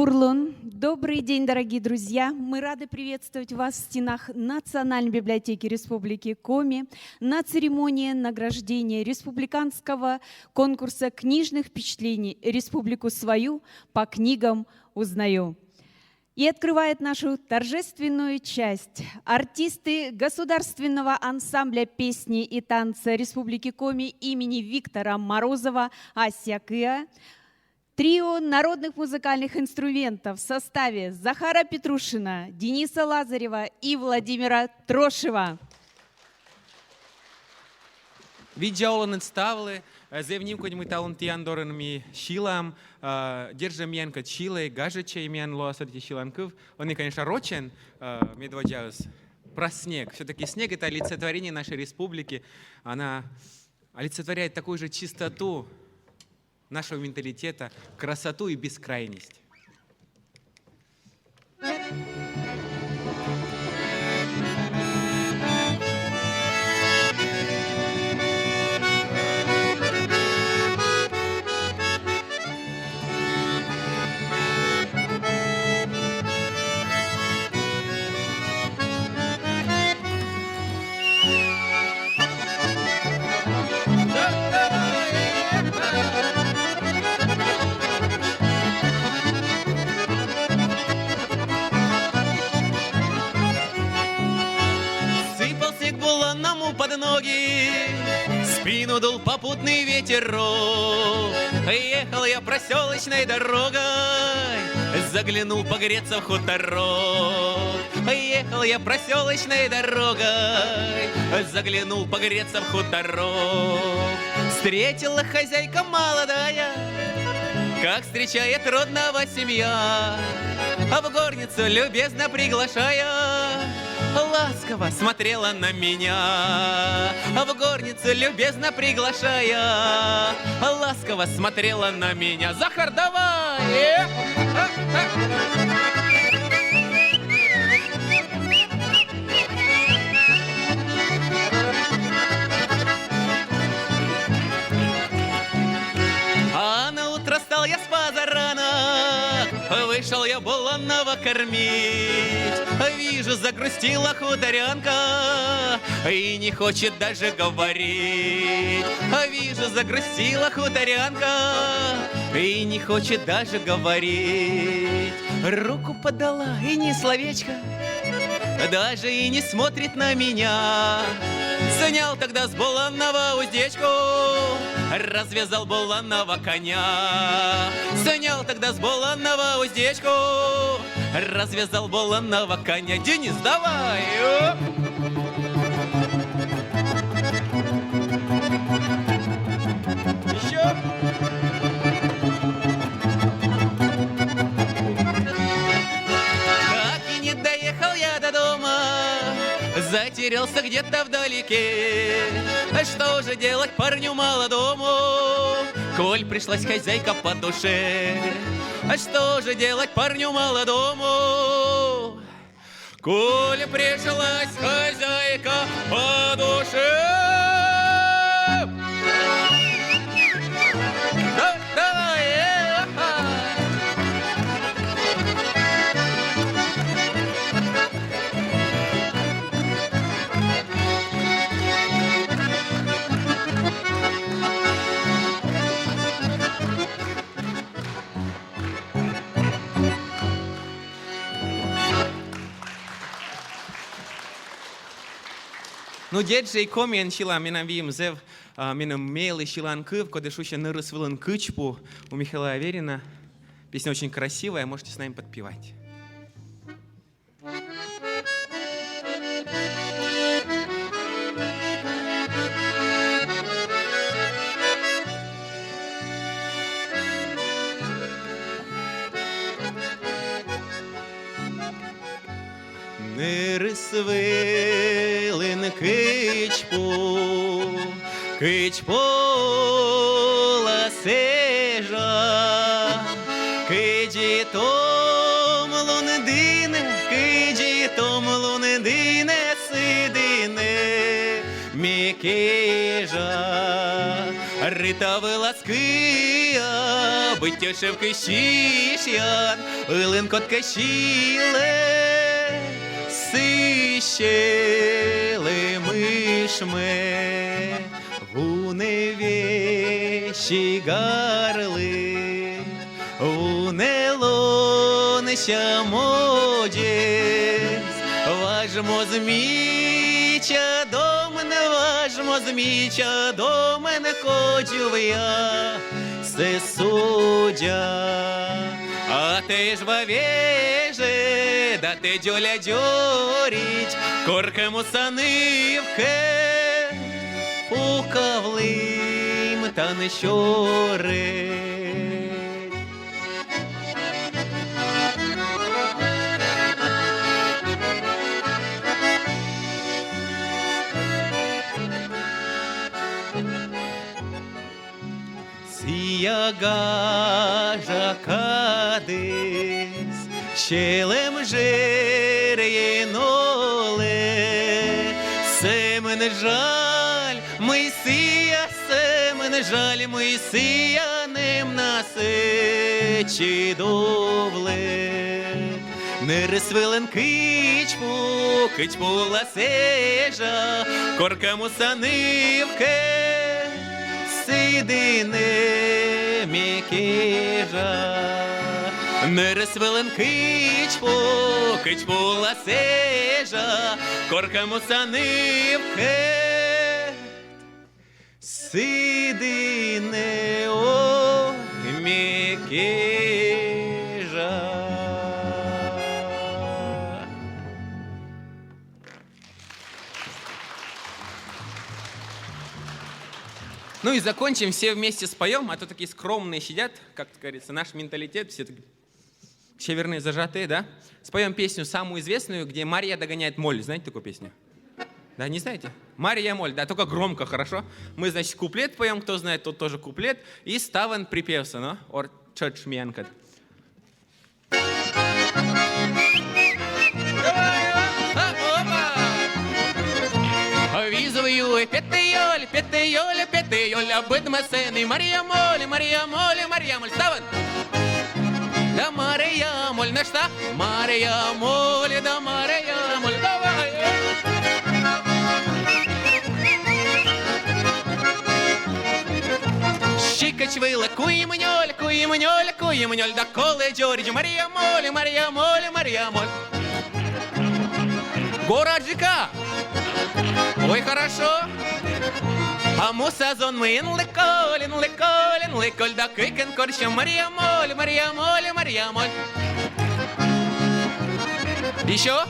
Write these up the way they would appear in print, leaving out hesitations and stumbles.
Бурлун. Добрый день, дорогие друзья! Мы рады приветствовать вас в стенах Национальной библиотеки Республики Коми на церемонии награждения республиканского конкурса книжных впечатлений «Республику свою по книгам узнаю». И открывает нашу торжественную часть артисты государственного ансамбля песни и танца Республики Коми имени Виктора Морозова «Асякыа», трио народных музыкальных инструментов в составе Захара Петрушина, Дениса Лазарева и Владимира Трошева. Відділені ставили, зевнім кодьми талантіяндоренми шилам, держим янка чилей, гажечей мян лоасарти шиланков. Они, конечно, рочен, медводяус, про снег. Все-таки снег — это олицетворение нашей республики. Она олицетворяет такую же чистоту нашего менталитета, красоту и бескрайность. Под ноги, спину дул попутный ветерок. Ехал я проселочной дорогой, заглянул погреться в хуторок. Ехал я проселочной дорогой, заглянул погреться в хуторок. Встретила хозяйка молодая, как встречает родного семья, а в горницу любезно приглашая, ласково смотрела на меня, а в горницу любезно приглашая, ласково смотрела на меня. Захар, давай! А на утро стал я с позарана, вышел я буланного кормить. Вижу, загрустила хуторянка и не хочет даже говорить. Вижу, загрустила хуторянка и не хочет даже говорить. Руку подала и ни словечко, даже и не смотрит на меня. Снял тогда с буланного уздечку, развязал буланного коня. Снял тогда с буланного уздечку, развязал буланного коня. Денис, давай! Еще! Так и не доехал я до дома, затерялся где-то вдалеке. Что же делать парню молодому, коль пришлась хозяйка по душе? Что же делать парню молодому, коль пришлась хозяйка по душе? Ну, деджей комен шила меня вим зев, меня мейлы шилан кыв, когда шуща нырысвылын кычпу у Михаила Аверина. Песня очень красивая, можете с нами подпевать. Нырысвылын кычпу, кычпола сежа, кычитом лундыне сыдыне мекежа, Світові лаския, биттєшевки щіш'ян, Илинкотке щіле, сищели мишме, вуне вещі гарли, вуне лонища модєс, важмо зміча до мене, важмо зміча до мене, хочу я се суддя. А ти ж вовеже, да ти дьоля дьоріть, коркему санивке, у кавлим та не щорить. Сія гажа кадис, щелем жерєноле, семен жаль, Мойсія, семен жаль, Мойсія, ним насичі довле. Не рисвилен кичпу, кичпу ласежа, коркему санивке, сидине м'якежа. Не рисвелен кичпу, кичпу ласежа, коркему санивке, сидине о м'якежа. Ну и закончим, все вместе споем, а то такие скромные сидят, как говорится, наш менталитет, все такие северные зажатые, да? Споем песню самую известную, где Мария догоняет моль. Знаете такую песню? Да, не знаете? Мария моль, да, только громко, хорошо? Мы, значит, куплет поем, кто знает, тот тоже куплет, и ставен припевся, no? Or church mienkat. Визовую петеёль, петеёль, петеёль, обыдмасены, Мария моль, Мария моль, Мария моль, ставен. Да Мария моль, на что? Мария моль, да Мария моль, давай. Щикачвила, куймнёль, куймнёль, куймнёль, да колы Джордж, Мария моль, Мария моль, Мария моль. Город ЖК. Ой, хорошо. А мусазон мы инлеколь, да кыкен корча, Мария моль, Мария моль, Мария моль. Еще?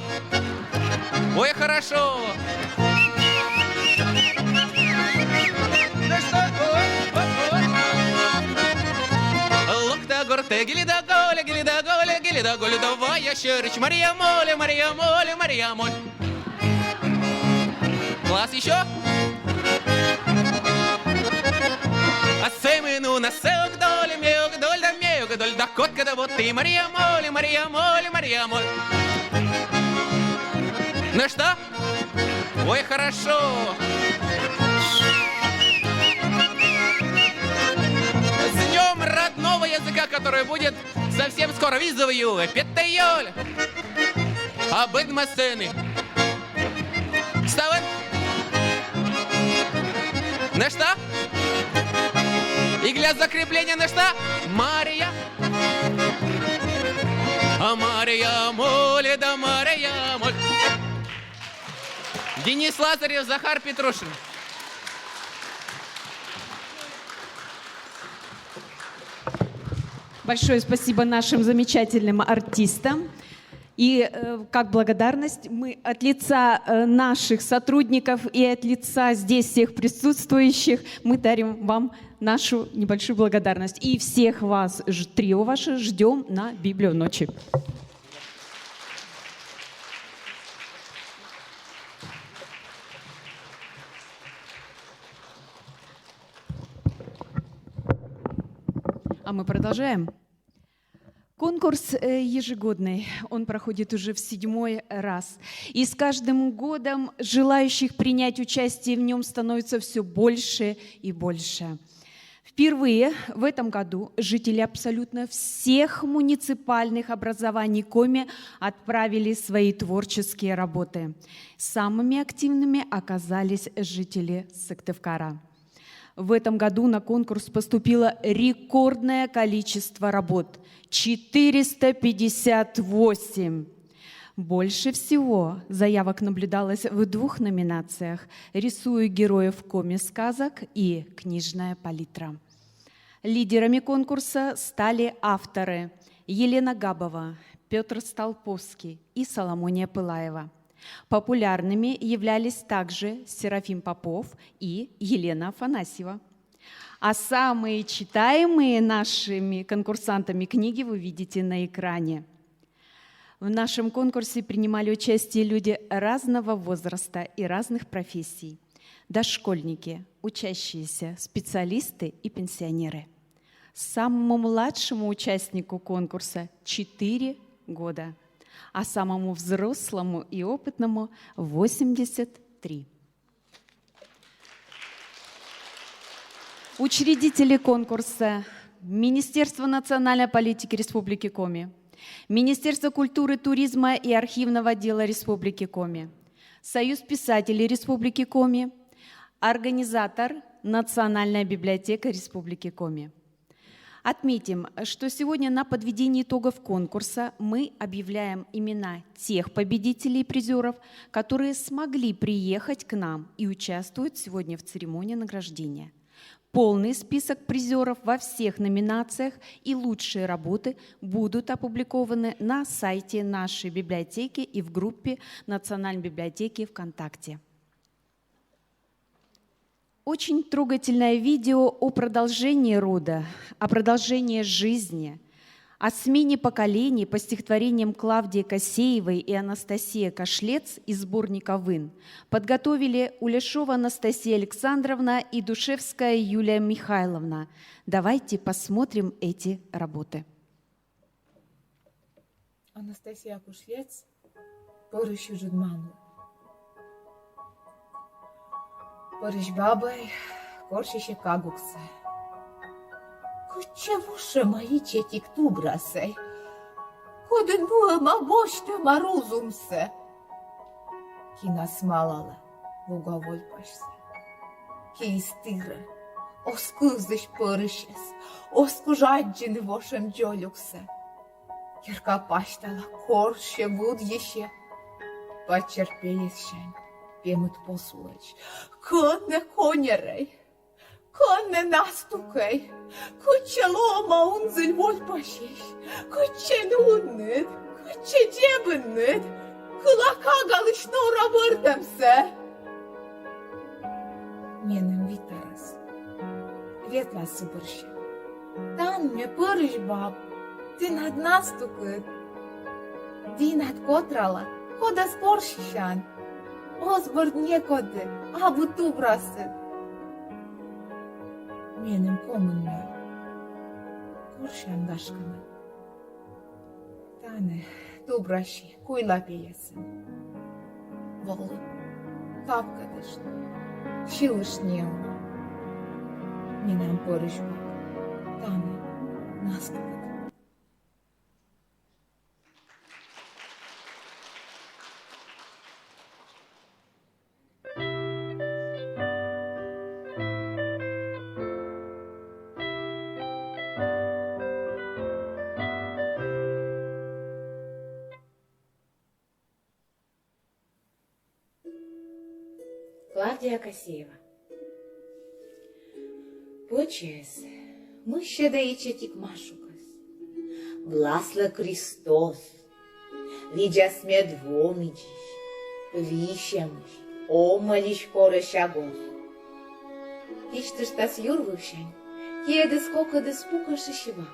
Ой, хорошо. Локта горте, гилида голе, гилида голе, гилида голе, давай я шерч, Мария моль, Мария моль, Мария моль. Класс еще? А семену на сеок доле, меок доль, да котка, да вот ты, Мария моль, Мария моль, Мария моль. Ну что? Ой, хорошо. С днем родного языка, который будет совсем скоро. Визовую, петеёль, обыдмасены. Ставен. На что? И для закрепления на что? Мария. А Мария моль, да Мария моль. Денис Лазарев, Захар Петрушин. Большое спасибо нашим замечательным артистам. И как благодарность мы от лица наших сотрудников и от лица здесь всех присутствующих мы дарим вам нашу небольшую благодарность. И всех вас, трио ваше, ждем на Библию ночи. А мы продолжаем. Конкурс ежегодный, он проходит уже в 7-й раз. И с каждым годом желающих принять участие в нем становится все больше и больше. Впервые в этом году жители абсолютно всех муниципальных образований Коми отправили свои творческие работы. Самыми активными оказались жители Сыктывкара. В этом году на конкурс поступило рекордное количество работ – 458. Больше всего заявок наблюдалось в 2 номинациях – «Рисую героев Коми сказок» и «Книжная палитра». Лидерами конкурса стали авторы Елена Габова, Петр Столповский и Соломония Пылаева. Популярными являлись также Серафим Попов и Елена Афанасьева. А самые читаемые нашими конкурсантами книги вы видите на экране. В нашем конкурсе принимали участие люди разного возраста и разных профессий. Дошкольники, учащиеся, специалисты и пенсионеры. Самому младшему участнику конкурса 4 года, а самому взрослому и опытному 83. Учредители конкурса – Министерство национальной политики Республики Коми, Министерство культуры, туризма и архивного отдела Республики Коми, Союз писателей Республики Коми, организатор Национальная библиотека Республики Коми. Отметим, что сегодня на подведении итогов конкурса мы объявляем имена тех победителей и призеров, которые смогли приехать к нам и участвуют сегодня в церемонии награждения. Полный список призеров во всех номинациях и лучшие работы будут опубликованы на сайте нашей библиотеки и в группе Национальной библиотеки ВКонтакте. Очень трогательное видео о продолжении рода, о продолжении жизни, о смене поколений по стихотворениям Клавдии Косеевой и Анастасии Кошлец из сборника «Вын» подготовили Уляшова Анастасия Александровна и Душевская Юлия Михайловна. Давайте посмотрим эти работы. Анастасия Кошлец, «Порыщу жудману». Порыщ бабой, коршище кагуксе. Чевуше мои четик тубрасей, коден буем обоштем арузумсе. Кина смалала, луговой пашсе. Ки истыре, оскузыш порышес, оскужаджин вошем джолюксе. Кирка паштала, корше будьеше, потерпеешен, пемут посулач. Конне конерей. Конне настукай, куче лома унзель вольпашеш, куче нуднет, куче дебеннет, кулака галышно рабырдамсе. Менем витарас, ветла сыбырще. Тан мне пырыш баб, ты над настукает, ты над котрала, хода спорщищан, озборд некоды, абу тубрасет. Менің комынмай, көршен дашқыны. Таны, тубраши, куйлап еесін. Волы, капкадышны, шилышне уна. Менің порышба, таны, настықыды. Клавдия Косеева. Почес, мы ще да ичетик машукас. Власла Христос, видя смедвомичиш, вишемиш, омалиш корышагос. Ичтыш тас юрвышень, кеды скока да спукаши шива.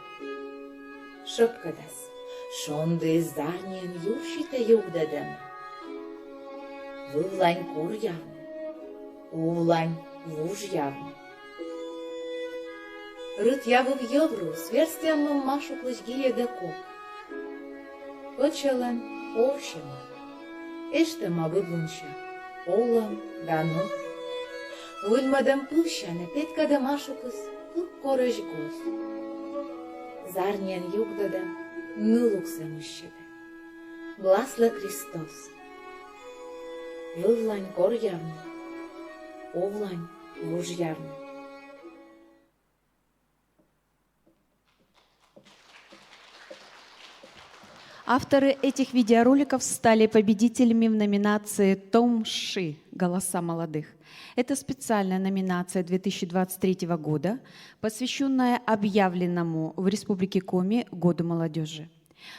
Шепкадас, шонды издарнием юршите югдадам. Вывлань кур явно. Улань вуж явно. Рыт явы в евру, сверстием машу клычгие да коп. Почелен овщема, эштема выблунща, олам да ну. Выльмадам пущана, петка да машу кус, koros goz. Zarnyen jugdada, müluk zemüşede. Vlasla Kristos. Vывлань кор явный, овлань луж явный. Авторы этих видеороликов стали победителями в номинации «Том Ши. Голоса молодых». Это специальная номинация 2023 года, посвященная объявленному в Республике Коми Году молодежи.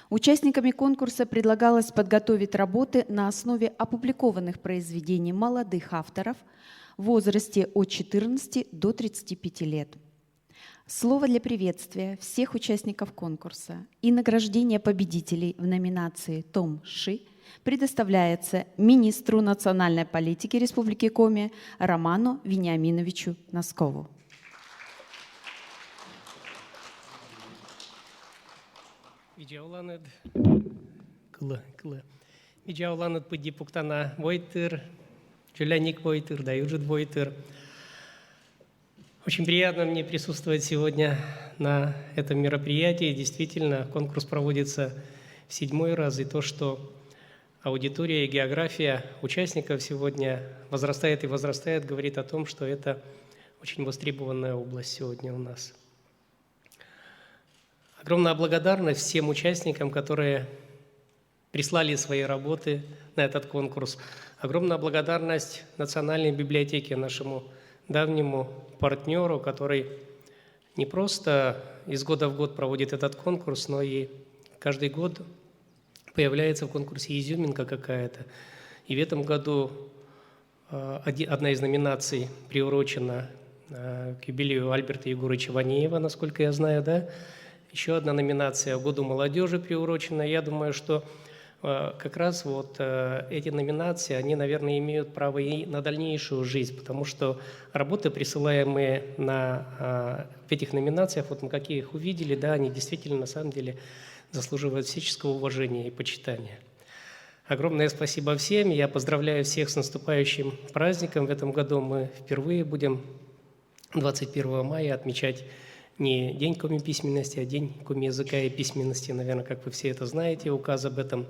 Участниками конкурса предлагалось подготовить работы на основе опубликованных произведений молодых авторов в возрасте от 14 до 35 лет. Слово для приветствия всех участников конкурса и награждения победителей в номинации «Том Ши» предоставляется министру национальной политики Республики Коми Роману Вениаминовичу Носкову. Видеоланет Видеоланет пыди пуктана войтыр, Джуляник войтыр, даюджит войтыр. Очень приятно мне присутствовать сегодня на этом мероприятии. Действительно, конкурс проводится в 7-й раз, и то, что аудитория и география участников сегодня возрастает и возрастает, говорит о том, что это очень востребованная область сегодня у нас. Огромная благодарность всем участникам, которые прислали свои работы на этот конкурс. Огромная благодарность Национальной библиотеке, нашему давнему партнеру, который не просто из года в год проводит этот конкурс, но и каждый год появляется в конкурсе изюминка какая-то. И в этом году одна из номинаций приурочена к юбилею Альберта Егоровича Ванеева, насколько я знаю, да? Еще одна номинация «Году молодежи» приурочена. Я думаю, что как раз вот эти номинации, они, наверное, имеют право и на дальнейшую жизнь, потому что работы, присылаемые в этих номинациях, вот мы какие их увидели, да, они действительно, на самом деле, заслуживают всяческого уважения и почитания. Огромное спасибо всем. Я поздравляю всех с наступающим праздником. В этом году мы впервые будем 21 мая отмечать не День коми-письменности, а День коми-языка и письменности. Наверное, как вы все это знаете, указ об этом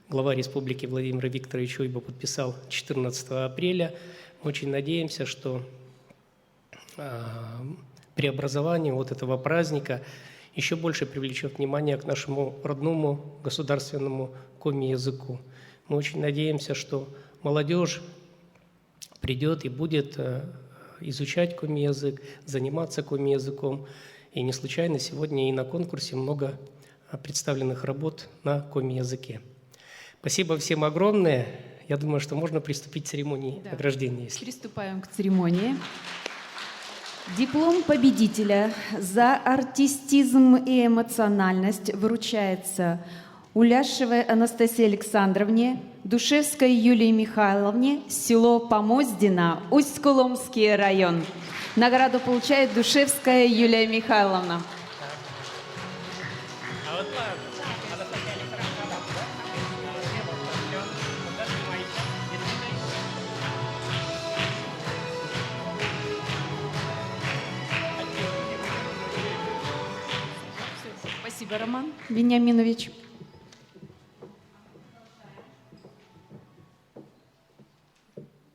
глава республики Владимир Викторович Уйба подписал 14 апреля. Мы очень надеемся, что преобразование вот этого праздника еще больше привлечет внимание к нашему родному государственному коми-языку. Мы очень надеемся, что молодежь придет и будет изучать коми-язык, заниматься коми-языком. И не случайно сегодня и на конкурсе много представленных работ на коми-языке. Спасибо всем огромное. Я думаю, что можно приступить к церемонии награждения. Приступаем к церемонии. Диплом победителя за артистизм и эмоциональность вручается Уляшевой Анастасии Александровне, Душевской Юлии Михайловне, село Помоздино, Усть-Куломский район. Награду получает Душевская Юлия Михайловна. Спасибо, Роман Вениаминович.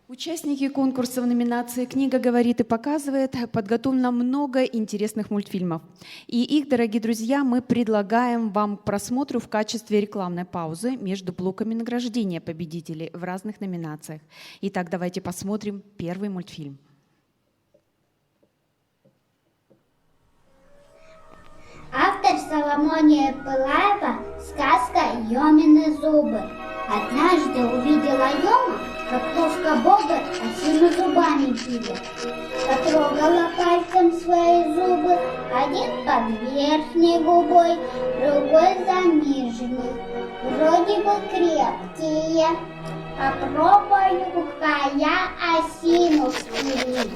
Участники конкурса в номинации «Книга говорит и показывает» подготовлено много интересных мультфильмов. И их, дорогие друзья, мы предлагаем вам к просмотру в качестве рекламной паузы между блоками награждения победителей в разных номинациях. Итак, давайте посмотрим первый мультфильм. Автор Соломония Пылаева «Сказка Йомины зубы». Однажды увидела Йома, как кошка Бога осину зубами пилит. Потрогала пальцем свои зубы, один под верхней губой, другой за нижней. Вроде бы крепкие, попробую-ка я осину спилить.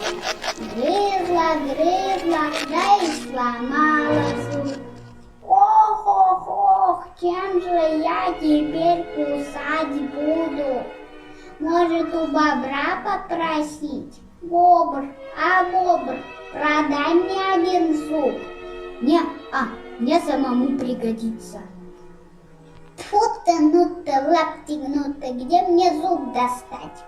Грызла, да и сломала зуб. Ох, чем же я теперь кусать буду? Может, у бобра попросить? Бобр, продай мне один зуб. Мне самому пригодится. Тьфу ты, ну ты, лаптик, ну ты, где мне зуб достать?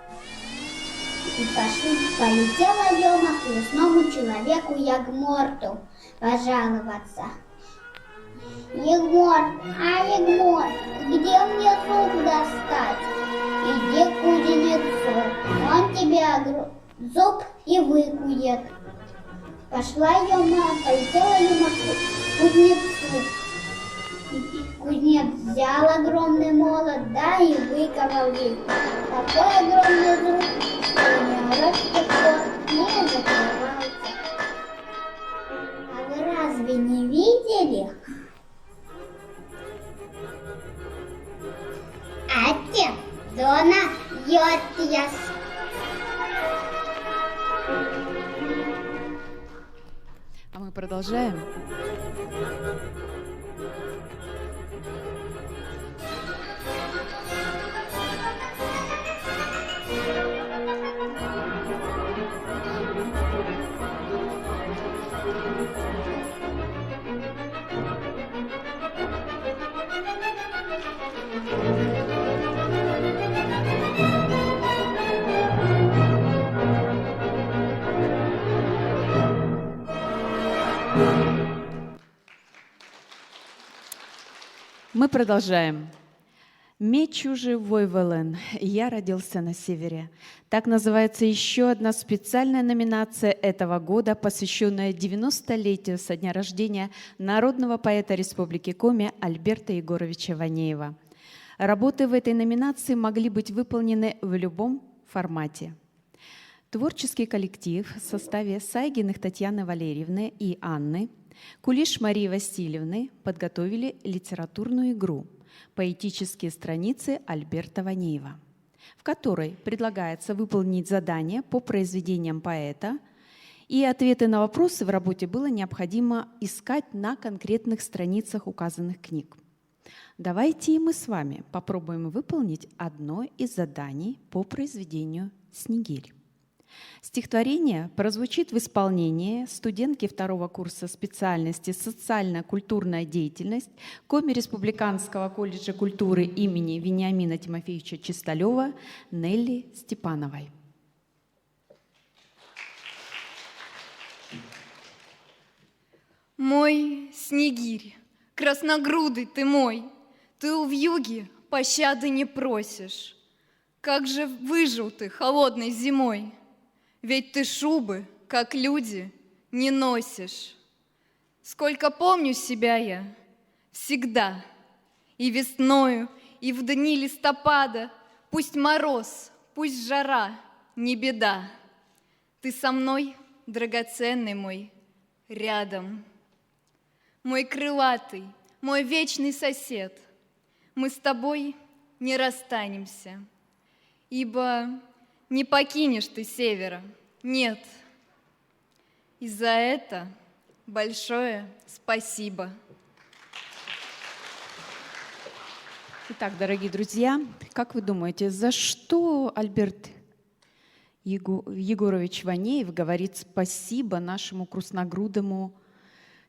И полетела Лёма к лесному человеку Ягморту пожаловаться. Егморт, Егморт, где мне зуб достать? Иди к кузнецу, он тебе зуб и выкует. Пошла Лёма, полетела Лёма к кузнецу. Кузнец взял огромный молот, да и выковал ей такой огромный зуб, что ни рот не закрывался. А вы разве не видели? Ати, Дона, Йотьяс. А мы продолжаем. Мы продолжаем. Мечуже Войвелен. Я родился на севере. Так называется еще одна специальная номинация этого года, посвященная 90-летию со дня рождения народного поэта Республики Коми Альберта Егоровича Ванеева. Работы в этой номинации могли быть выполнены в любом формате. Творческий коллектив в составе Сайгиных Татьяны Валерьевны и Анны, Кулиш Марии Васильевны подготовили литературную игру «Поэтические страницы Альберта Ванеева», в которой предлагается выполнить задания по произведениям поэта, и ответы на вопросы в работе было необходимо искать на конкретных страницах указанных книг. Давайте и мы с вами попробуем выполнить одно из заданий по произведению «Снегирь». Стихотворение прозвучит в исполнении студентки второго курса специальности «Социально-культурная деятельность» Коми Республиканского колледжа культуры имени Вениамина Тимофеевича Чисталева Нелли Степановой. Мой Снегирь, красногрудый ты мой, ты у вьюги пощады не просишь. Как же выжил ты холодной зимой? Ведь ты шубы, как люди, не носишь. Сколько помню себя я, всегда, и весною, и в дни листопада, пусть мороз, пусть жара, не беда. Ты со мной, драгоценный мой, рядом. Мой крылатый, мой вечный сосед, мы с тобой не расстанемся, ибо не покинешь ты севера, нет. И за это большое спасибо. Итак, дорогие друзья, как вы думаете, за что Альберт Егорович Ванеев говорит спасибо нашему красногрудому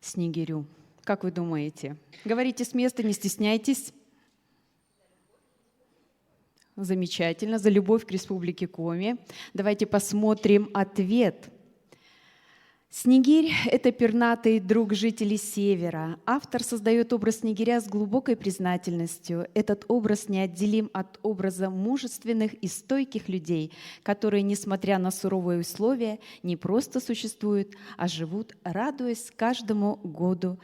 Снегирю? Как вы думаете? Говорите с места, не стесняйтесь. Замечательно. За любовь к Республике Коми. Давайте посмотрим ответ. Снегирь – это пернатый друг жителей Севера. Автор создает образ снегиря с глубокой признательностью. Этот образ неотделим от образа мужественных и стойких людей, которые, несмотря на суровые условия, не просто существуют, а живут, радуясь каждому году,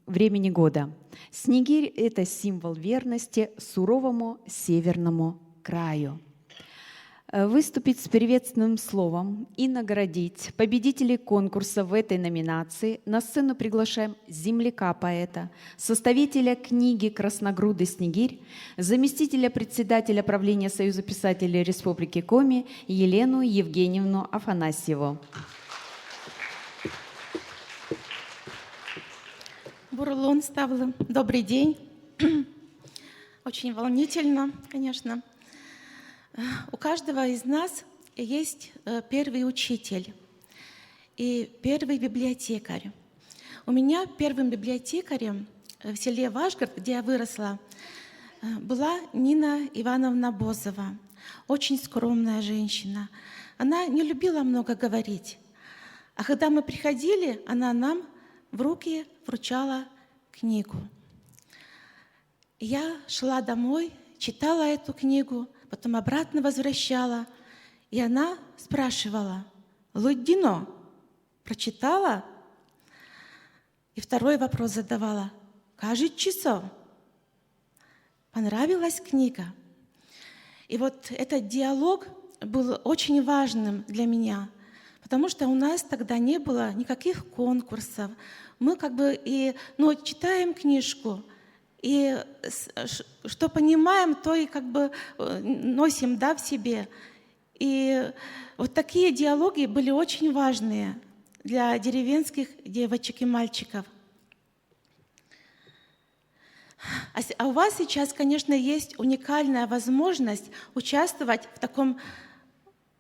времени года. Снегирь – это символ верности суровому северному краю. Выступить с приветственным словом и наградить победителей конкурса в этой номинации на сцену приглашаем земляка поэта, составителя книги «Красногрудый Снегирь», заместителя председателя правления Союза писателей Республики Коми Елену Евгеньевну Афанасьеву. Бурлун Ставлы. Добрый день. Очень волнительно, конечно. У каждого из нас есть первый учитель. и первый библиотекарь. У меня первым библиотекарем в селе Вашгород, где я выросла, была Нина Ивановна Бозова, очень скромная женщина. Она не любила много говорить. А когда мы приходили, она нам в руки вручала книгу. Я шла домой, читала эту книгу, потом обратно возвращала. И она спрашивала: «Луддино, прочитала?» И второй вопрос задавала: «Кажет часов? Понравилась книга?» И вот этот диалог был очень важным для меня, потому что у нас тогда не было никаких конкурсов. Мы читаем книжку, и что понимаем, то и носим, в себе. И вот такие диалоги были очень важные для деревенских девочек и мальчиков. А у вас сейчас, конечно, есть уникальная возможность участвовать в таком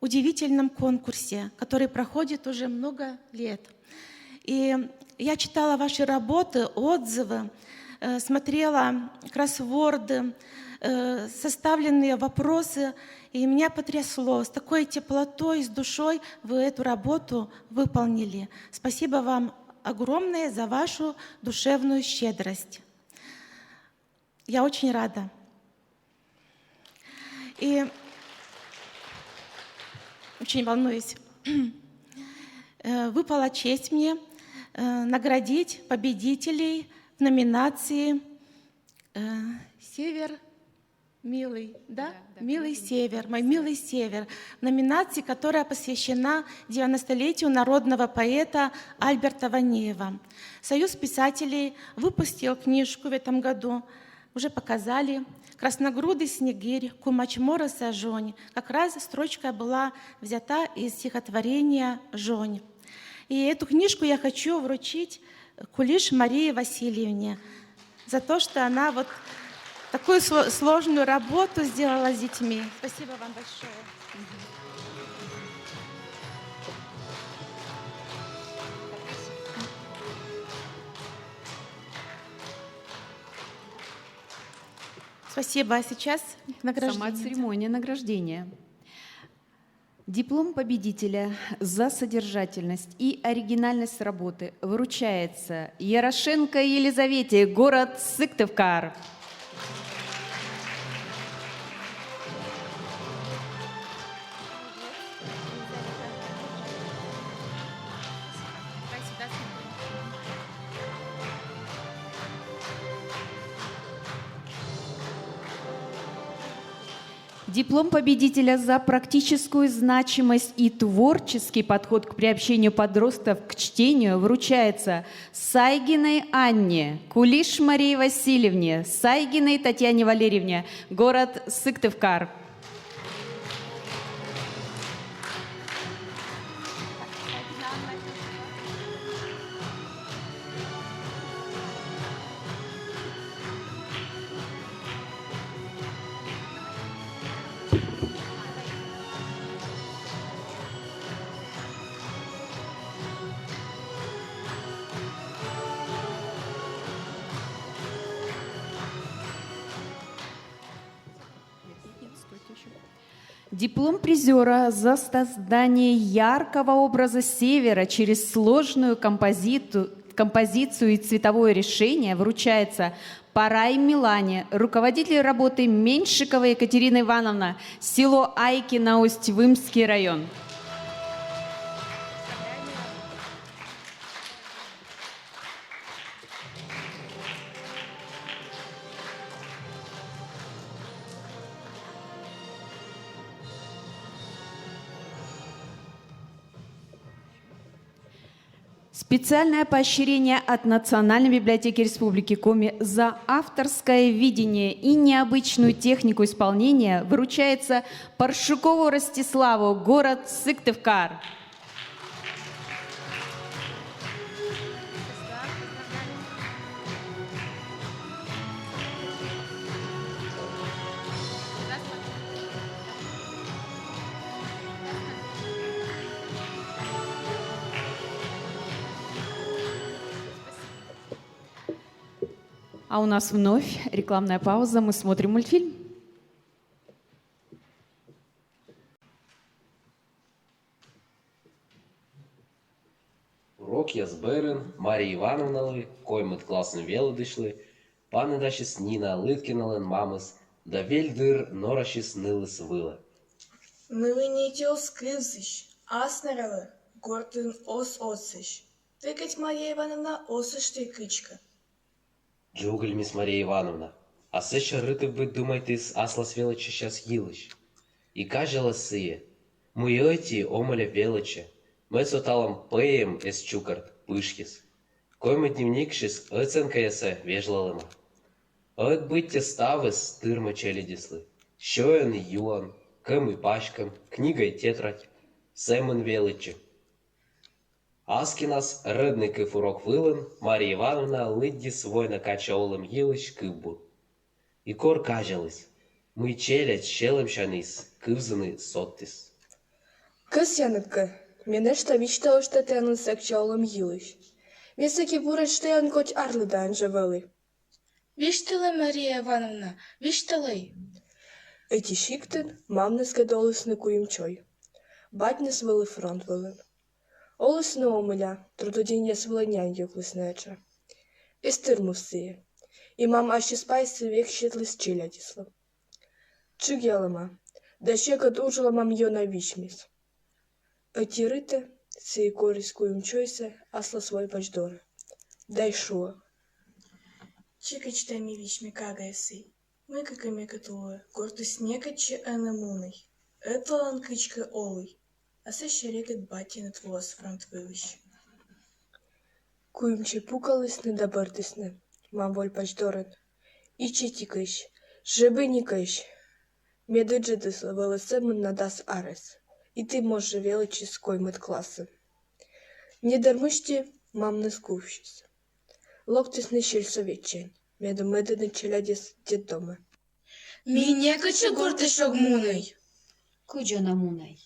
удивительном конкурсе, который проходит уже много лет. И я читала ваши работы, отзывы, смотрела кроссворды, составленные вопросы, и меня потрясло. С такой теплотой, с душой вы эту работу выполнили. Спасибо вам огромное за вашу душевную щедрость. Я очень рада. И очень волнуюсь. Выпала честь мне наградить победителей в номинации «Север милый», да? «Милый север», «Мой милый север», номинации, которая посвящена 90-летию народного поэта Альберта Ванеева. Союз писателей выпустил книжку в этом году, уже показали, «Красногрудый снегирь, кумачмора сажонь». Как раз строчка была взята из стихотворения «Жонь». И эту книжку я хочу вручить Кулиш Марии Васильевне за то, что она вот такую сложную работу сделала с детьми. Спасибо вам большое. Спасибо. А сейчас награждение. Сама церемония награждения. Диплом победителя за содержательность и оригинальность работы вручается Ярошенко Елизавете, город Сыктывкар. Диплом победителя за практическую значимость и творческий подход к приобщению подростков к чтению вручается Сайгиной Анне, Кулиш Марии Васильевне, Сайгиной Татьяне Валерьевне, город Сыктывкар. Диплом призера за создание яркого образа Севера через сложную композицию и цветовое решение вручается Парай Милане, руководитель работы Меньшикова Екатерина Ивановна, село Айкино, Усть-Вымский район. Специальное поощрение от Национальной библиотеки Республики Коми за авторское видение и необычную технику исполнения вручается Паршукову Ростиславу, город Сыктывкар. А у нас вновь рекламная пауза. Мы смотрим мультфильм. Урок я зберен, Марія Івановна, кой ми класом вело дійшли, пане даші сніна, Литкінален мамис, да вельдир нораші снилис вила. Милині скивзиш, аснерали, гортин осиш. Тикать Марія Івановна осиш ти кичка. Джугель, міс Марія Івановна, а се ще рити ви думаєте з аслас величі щас їлищ. І каже ласиє, ми оті омоля величі, ми соталом пеєм ес чукарт пишкіс. Кой ми дневник шis оценка ясе вежлалема. От биття стави стирма челядісли. Щоян юан, кем і пачкам, книга й тетрадь, семен величі. Аскінас редники фурок вилен, Марія Івановна лидді свой накачаолем їлищ кивбу. І кор кажелись, ми челядь щелем шанис, кивзани соттис. Кыз яныкка, мене шта вичтал, что ты анын сакчаолым йылыш. Весаки бурат, что ян коть арлыда анжавалы. Виштеле, Мария Ивановна, виштелей. Эти шиктен, мамнес гадолысны куемчой. Батнес вылы фронт вылын. Олысны омыля, трудоденьес вылынянь юклыснеча. Эстырмусые. И мам ащи спайсы век щетлыс челядислы. Чыгелыма, да щекот ужила мам йона вичмис. Эти рыты, сей корис куемчойсе, асла свой пачдоры. Дай шуа. Чикачтами вичми кагайсы. Мы каками катулы, горты снегачи анамуной. Это ланкичка олый. А се щерекет батинет волос фронт вылыщ. Куемче пукалысны да бартысны, мам воль пачдорын. И читикыш, жебыникыш. Медыджидыслы вылысымын надас арес. И ты можешь величи скоймыт классы. Не дармышти мамны скувщись. Локтысны щельсоветчень, меды челядес детдомы. Меня кача горты шогмуной. Куджана мунай.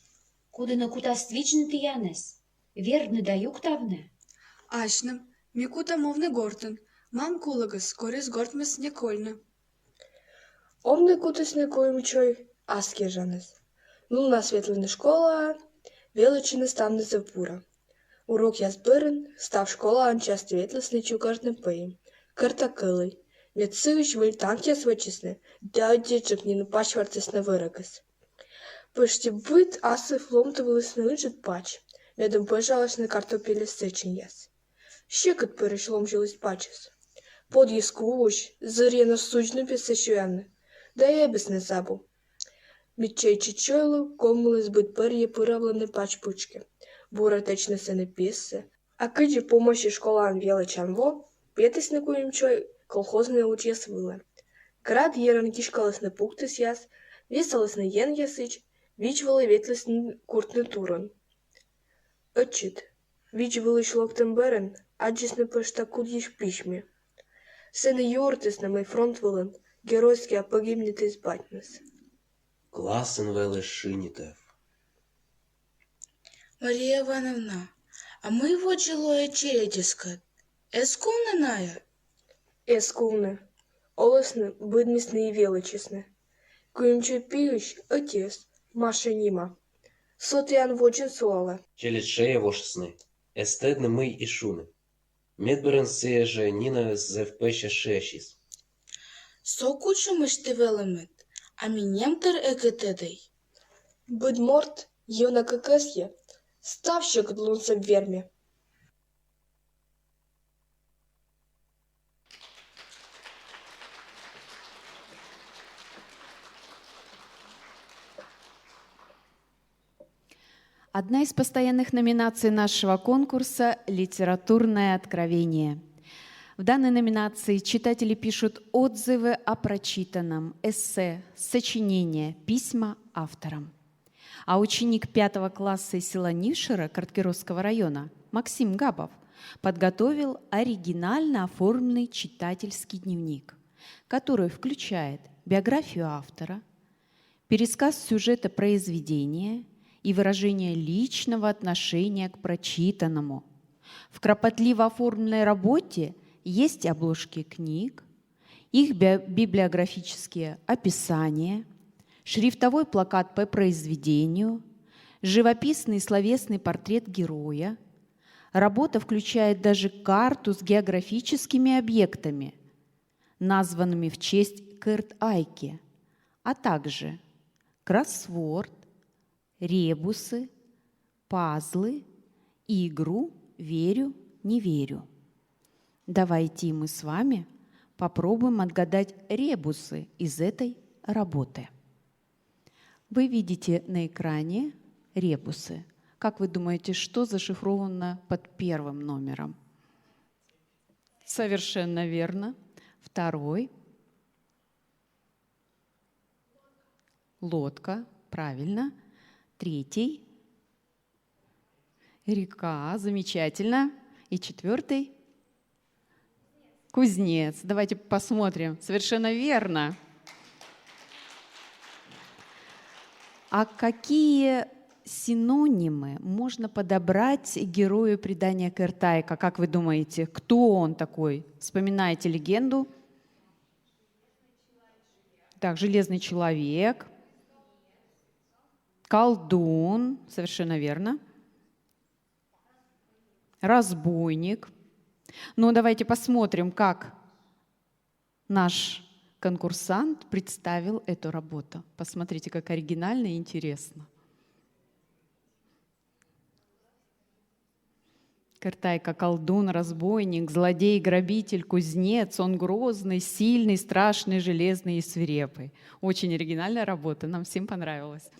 Куды на кутас твичны янес. Верны да юктавны. Ашным, микута мовны гортын. Мам кулагас, корис гортмас некольны. Омны кутысны куемчой аски жанес. Луна светлыны школа, величины станны запура. Урок я зберен, став школа анчас светлысны чукартны пеем. Картакылый. Медсывыч выльтанк я свечисны, дядечек не напачвартысны вырагас. Пышти быт асы фломтывалысны лыжит пач. Медом пожалась на картопеле сечень яс. Щекот перешломжилась пачес. Под яскууш, зырена сучны писачуяны. Да я без не забу. Мічей чичойлу комулись бит пер'є пиравлени пачпучки. Бура течне се не піссе. А киджі помощі школан величан во, п'ятиснику їмчой колхозне учє свиле. Крат єран кішкалась не пуктис яс, вісалась не єн ясич, вічвали ветлись куртне турон. Очит, віч вилиш локтем берен, аджіс не пешта кудіш пішмі. Се не юртис на мій фронт вилен, геройський апогімнітись батьнес. Класен веле шинітев. Мария Ивановна, а мы его джилое челядиска. Эскуна ная? Ескувне, олесне, бидмісне і величесне. Куємчой піющ, отець, Маша німа. Сотян вочин суала. Челядь шея вошесны. Естедны мы і шуны. Медберен сея же ніна зевпеща шешіс. Сокучу мышты велемет, а минем тер экетедей. Бидморт, йона какесє, ставщик длунце в вермі. Одна из постоянных номинаций нашего конкурса – «Литературное откровение». В данной номинации читатели пишут отзывы о прочитанном, эссе, сочинения, письма авторам. А ученик 5 класса из села Нишера Карткировского района Максим Габов подготовил оригинально оформленный читательский дневник, который включает биографию автора, пересказ сюжета произведения и выражение личного отношения к прочитанному. В кропотливо оформленной работе есть обложки книг, их библиографические описания, шрифтовой плакат по произведению, живописный и словесный портрет героя. Работа включает даже карту с географическими объектами, названными в честь Кырт-Айки, а также кроссворд, ребусы, пазлы и игру «Верю, не верю». Давайте мы с вами попробуем отгадать ребусы из этой работы. Вы видите на экране ребусы. Как вы думаете, что зашифровано под первым номером? Совершенно верно. Второй. Лодка. Правильно. Третий. Река. Замечательно. И четвертый. Кузнец. Давайте посмотрим. Совершенно верно. А какие синонимы можно подобрать герою предания Кырт-Айка? Как вы думаете, кто он такой? Вспоминаете легенду? Так, железный человек, колдун, совершенно верно, разбойник. Ну, давайте посмотрим, как наш конкурсант представил эту работу. Посмотрите, как оригинально и интересно. Кырт-Айка — колдун, разбойник, злодей, грабитель, кузнец. Он грозный, сильный, страшный, железный и свирепый. Очень оригинальная работа, нам всем понравилась.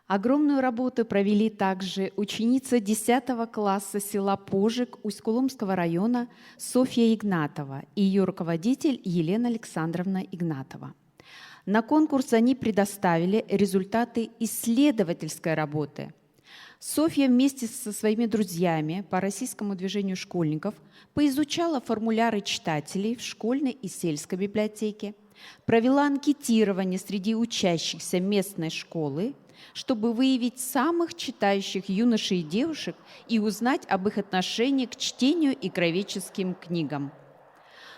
Огромную работу провели также ученица 10 класса села Пожик Усть-Куломского района Софья Игнатова и ее руководитель Елена Александровна Игнатова. На конкурс они предоставили результаты исследовательской работы. Софья вместе со своими друзьями по российскому движению школьников поизучала формуляры читателей в школьной и сельской библиотеке, провела анкетирование среди учащихся местной школы, чтобы выявить самых читающих юношей и девушек и узнать об их отношении к чтению и кровеческим книгам.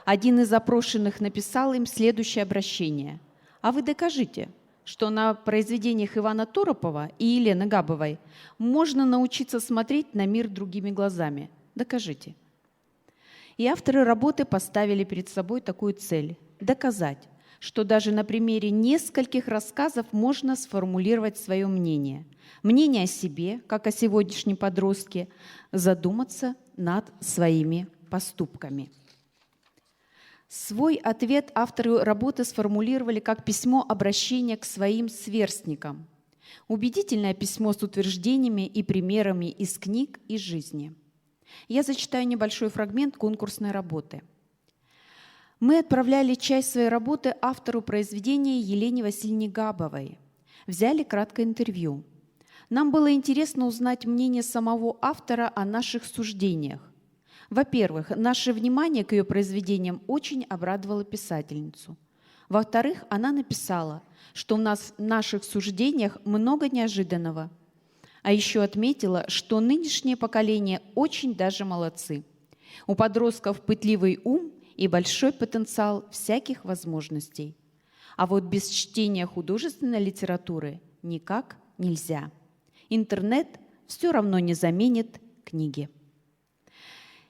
Один из опрошенных написал им следующее обращение. «А вы докажите, что на произведениях Ивана Торопова и Елены Габовой можно научиться смотреть на мир другими глазами. Докажите». И авторы работы поставили перед собой такую цель – доказать, что даже на примере нескольких рассказов можно сформулировать свое мнение. Мнение о себе, как о сегодняшнем подростке, задуматься над своими поступками. Свой ответ авторы работы сформулировали как письмо обращения к своим сверстникам. Убедительное письмо с утверждениями и примерами из книг и жизни. Я зачитаю небольшой фрагмент конкурсной работы. Мы отправляли часть своей работы автору произведения Елене Васильевне Габовой. Взяли краткое интервью. Нам было интересно узнать мнение самого автора о наших суждениях. Во-первых, наше внимание к ее произведениям очень обрадовало писательницу. Во-вторых, она написала, что в наших суждениях много неожиданного. А еще отметила, что нынешнее поколение очень даже молодцы. У подростков пытливый ум и большой потенциал всяких возможностей. А вот без чтения художественной литературы никак нельзя. Интернет все равно не заменит книги.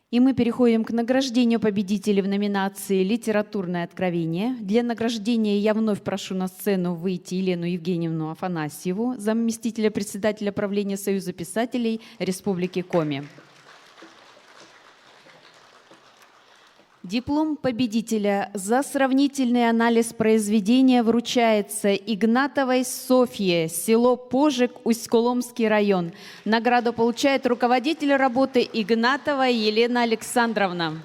И мы переходим к награждению победителей в номинации «Литературное откровение». Для награждения я вновь прошу на сцену выйти Елену Евгеньевну Афанасьеву, заместителя председателя правления Союза писателей Республики Коми. Диплом победителя за сравнительный анализ произведения вручается Игнатовой Софье, село Пожик, Усть-Куломский район. Награду получает руководитель работы Игнатова Елена Александровна.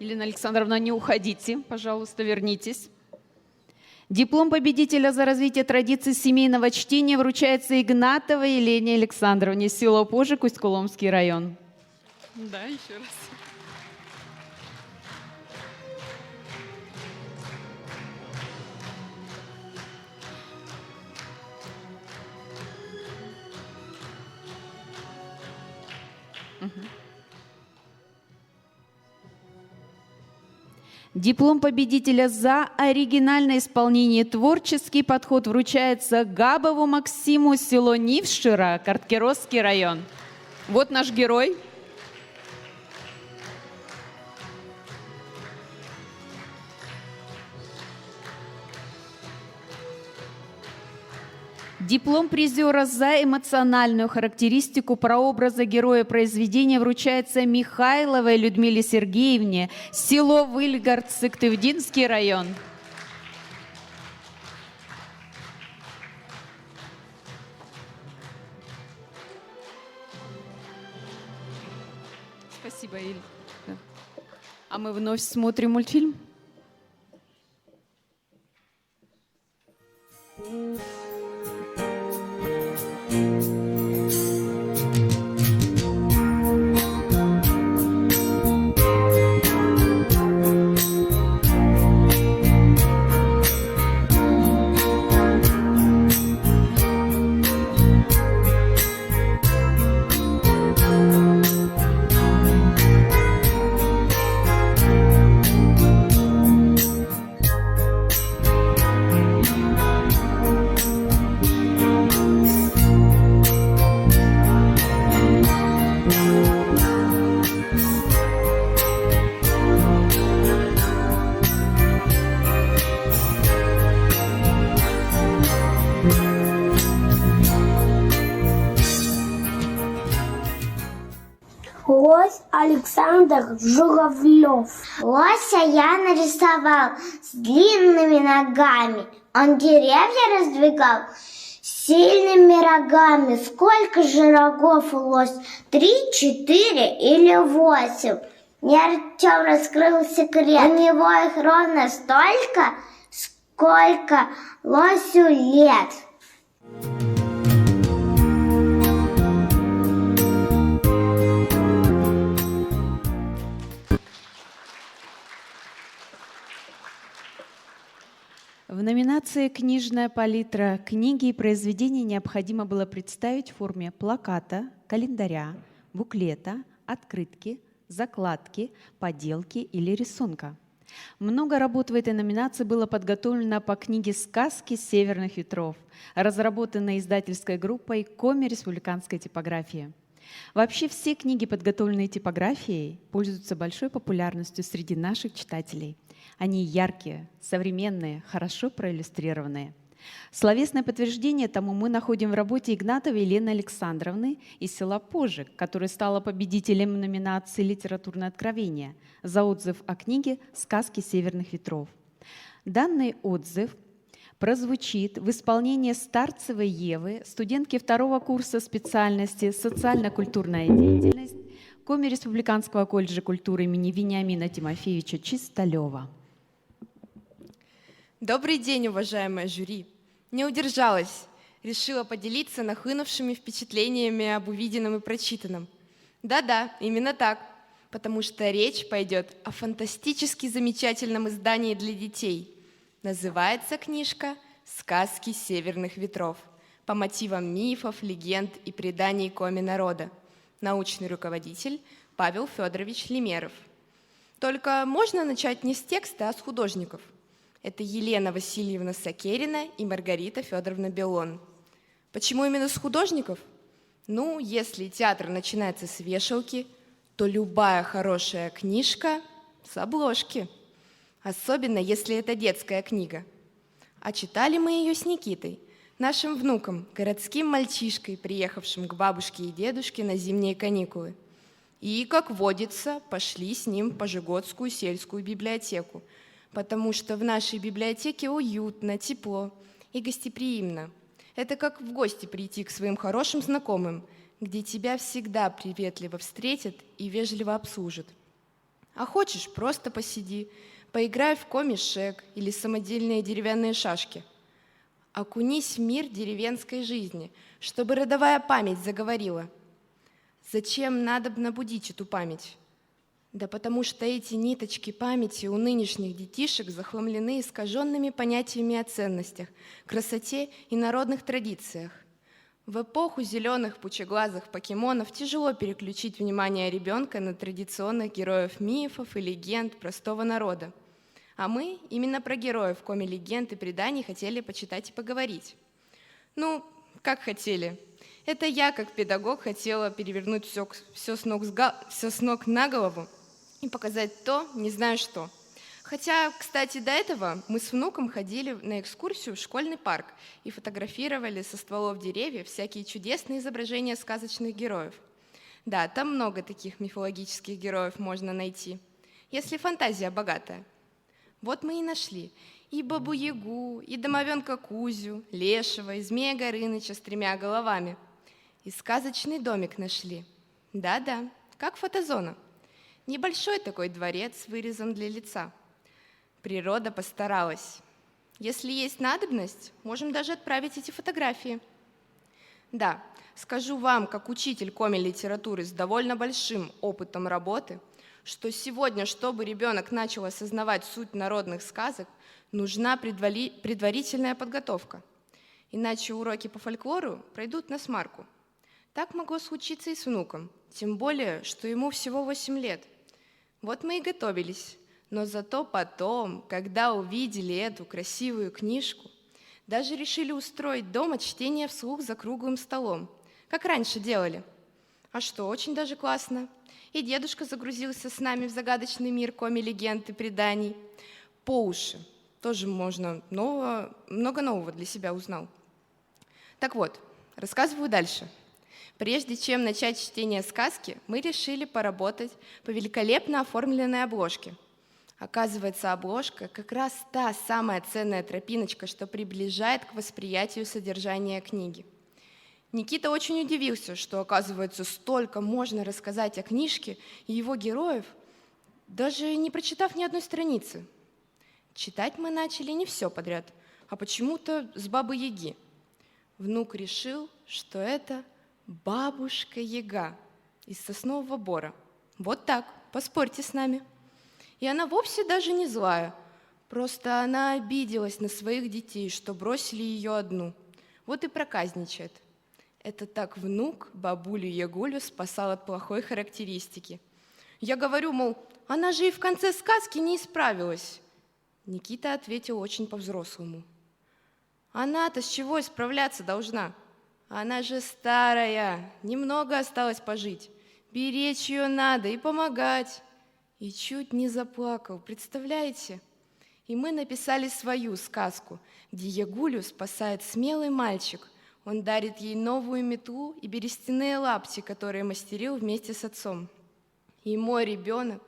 Елена Александровна, не уходите, пожалуйста, вернитесь. Диплом победителя за развитие традиций семейного чтения вручается Игнатовой Елене Александровне, село Пожик, Усть-Куломский район. Да, еще раз. Диплом победителя за оригинальное исполнение «Творческий подход» вручается Габову Максиму, село Нившира, Карткеросский район. Вот наш герой. Диплом призера за эмоциональную характеристику прообраза героя произведения вручается Михайловой Людмиле Сергеевне, село Выльгард, Сыктывдинский район. Спасибо, Иль. А мы вновь смотрим мультфильм. Лось Александр Журавлев. Лося я нарисовал с длинными ногами. Он деревья раздвигал сильными рогами. Сколько же рогов у лось? 3, 4 или 8? Мне Артем раскрыл секрет. У него их ровно столько, сколько лосю лет. В номинации «Книжная палитра» книги и произведения необходимо было представить в форме плаката, календаря, буклета, открытки, закладки, поделки или рисунка. Много работ в этой номинации было подготовлено по книге «Сказки северных ветров», разработанной издательской группой Коми республиканской типографии. Вообще все книги, подготовленные типографией, пользуются большой популярностью среди наших читателей. Они яркие, современные, хорошо проиллюстрированные. Словесное подтверждение тому мы находим в работе Игнатовой Елены Александровны из села Пожик, которая стала победителем номинации «Литературное откровение» за отзыв о книге «Сказки северных ветров». Данный отзыв прозвучит в исполнении Старцевой Евы, студентки 2-го курса специальности «Социально-культурная деятельность» Коми республиканского колледжа культуры имени Вениамина Тимофеевича Чисталева. Добрый день, уважаемое жюри! Не удержалась, решила поделиться нахлынувшими впечатлениями об увиденном и прочитанном. Да-да, именно так, потому что речь пойдет о фантастически замечательном издании для детей. Называется книжка «Сказки северных ветров» по мотивам мифов, легенд и преданий Коми народа. Научный руководитель Павел Федорович Лемеров. Только можно начать не с текста, а с художников. Это Елена Васильевна Сакерина и Маргарита Федоровна Белон. Почему именно с художников? Ну, если театр начинается с вешалки, то любая хорошая книжка с обложки. Особенно, если это детская книга. А читали мы ее с Никитой, нашим внуком, городским мальчишкой, приехавшим к бабушке и дедушке на зимние каникулы. И, как водится, пошли с ним в Пожегодскую сельскую библиотеку, потому что в нашей библиотеке уютно, тепло и гостеприимно. Это как в гости прийти к своим хорошим знакомым, где тебя всегда приветливо встретят и вежливо обслужат. А хочешь, просто посиди, поиграй в коми-шек или самодельные деревянные шашки. Окунись в мир деревенской жизни, чтобы родовая память заговорила. Зачем надобно будить эту память? Да потому что эти ниточки памяти у нынешних детишек захламлены искаженными понятиями о ценностях, красоте и народных традициях. В эпоху зеленых пучеглазых покемонов тяжело переключить внимание ребенка на традиционных героев мифов и легенд простого народа. А мы именно про героев коми-легенд и преданий хотели почитать и поговорить. Ну, как хотели. Это я, как педагог, хотела перевернуть все с ног на голову и показать то, не знаю что. Хотя, кстати, до этого мы с внуком ходили на экскурсию в школьный парк и фотографировали со стволов деревьев всякие чудесные изображения сказочных героев. Да, там много таких мифологических героев можно найти, если фантазия богатая. Вот мы и нашли и Бабу-Ягу, и домовенка Кузю, Лешего, и Змея Горыныча с 3 головами. И сказочный домик нашли. Да-да, как фотозона. Небольшой такой дворец с вырезом для лица. Природа постаралась. Если есть надобность, можем даже отправить эти фотографии. Да, скажу вам, как учитель коми-литературы с довольно большим опытом работы, что сегодня, чтобы ребенок начал осознавать суть народных сказок, нужна предварительная подготовка. Иначе уроки по фольклору пройдут насмарку. Так могло случиться и с внуком, тем более, что ему всего 8 лет. Вот мы и готовились. Но зато потом, когда увидели эту красивую книжку, даже решили устроить дома чтение вслух за круглым столом, как раньше делали. А что, очень даже классно. И дедушка загрузился с нами в загадочный мир коми-легенд и преданий. По уши. Тоже много нового для себя узнал. Так вот, рассказываю дальше. Прежде чем начать чтение сказки, мы решили поработать по великолепно оформленной обложке. Оказывается, обложка как раз та самая ценная тропиночка, что приближает к восприятию содержания книги. Никита очень удивился, что, оказывается, столько можно рассказать о книжке и его героев, даже не прочитав ни одной страницы. Читать мы начали не все подряд, а почему-то с Бабы-Яги. Внук решил, что это бабушка-яга из соснового бора. Вот так, поспорьте с нами. И она вовсе даже не злая, просто она обиделась на своих детей, что бросили ее одну. Вот и проказничает. Это так внук бабулю-ягулю спасал от плохой характеристики. Я говорю, мол, она же и в конце сказки не исправилась. Никита ответил очень по-взрослому. Она-то с чего исправляться должна? Она же старая, немного осталось пожить. Беречь ее надо и помогать. И чуть не заплакал, представляете? И мы написали свою сказку, где Ягулю спасает смелый мальчик. Он дарит ей новую метлу и берестяные лапти, которые мастерил вместе с отцом. И мой ребенок,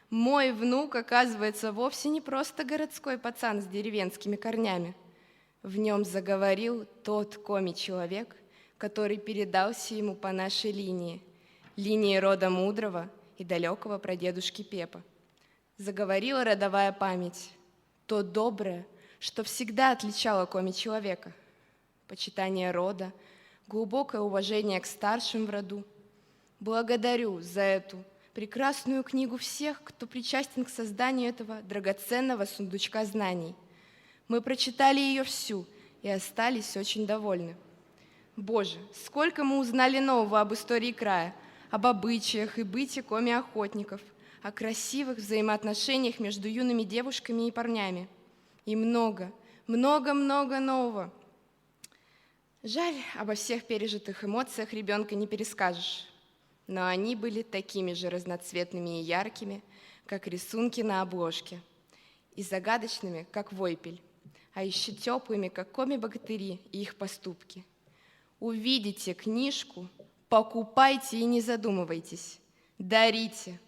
мой внук, оказывается, вовсе не просто городской пацан с деревенскими корнями. В нем заговорил тот коми-человек, который передался ему по нашей линии рода мудрого и далекого прадедушки Пепа. Заговорила родовая память, то доброе, что всегда отличало коми-человека. Почитание рода, глубокое уважение к старшим в роду. Благодарю за эту прекрасную книгу всех, кто причастен к созданию этого драгоценного сундучка знаний. Мы прочитали ее всю и остались очень довольны. Боже, сколько мы узнали нового об истории края, об обычаях и быте коми-охотников, о красивых взаимоотношениях между юными девушками и парнями. И много нового. Жаль, обо всех пережитых эмоциях ребенка не перескажешь. Но они были такими же разноцветными и яркими, как рисунки на обложке, и загадочными, как войпель, а еще теплыми, как коми-богатыри и их поступки. Увидите книжку, покупайте и не задумывайтесь. Дарите.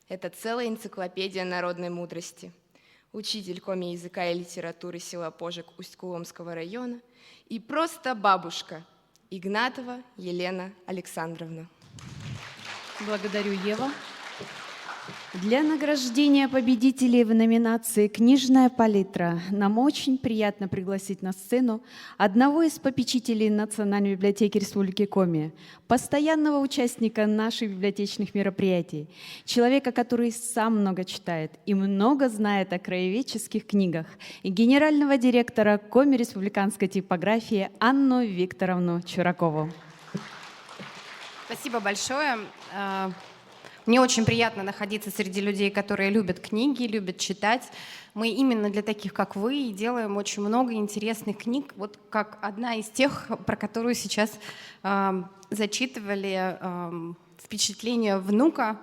Это целая энциклопедия народной мудрости. Учитель коми-языка и литературы села Пожек Усть-Куломского района и просто бабушка Игнатова Елена Александровна. Благодарю, Ева. Для награждения победителей в номинации «Книжная палитра» нам очень приятно пригласить на сцену одного из попечителей Национальной библиотеки Республики Коми, постоянного участника наших библиотечных мероприятий, человека, который сам много читает и много знает о краеведческих книгах, и генерального директора Коми республиканской типографии Анну Викторовну Чуракову. Спасибо большое. Мне очень приятно находиться среди людей, которые любят книги, любят читать. Мы именно для таких, как вы, делаем очень много интересных книг, вот как одна из тех, про которую сейчас зачитывали впечатление внука.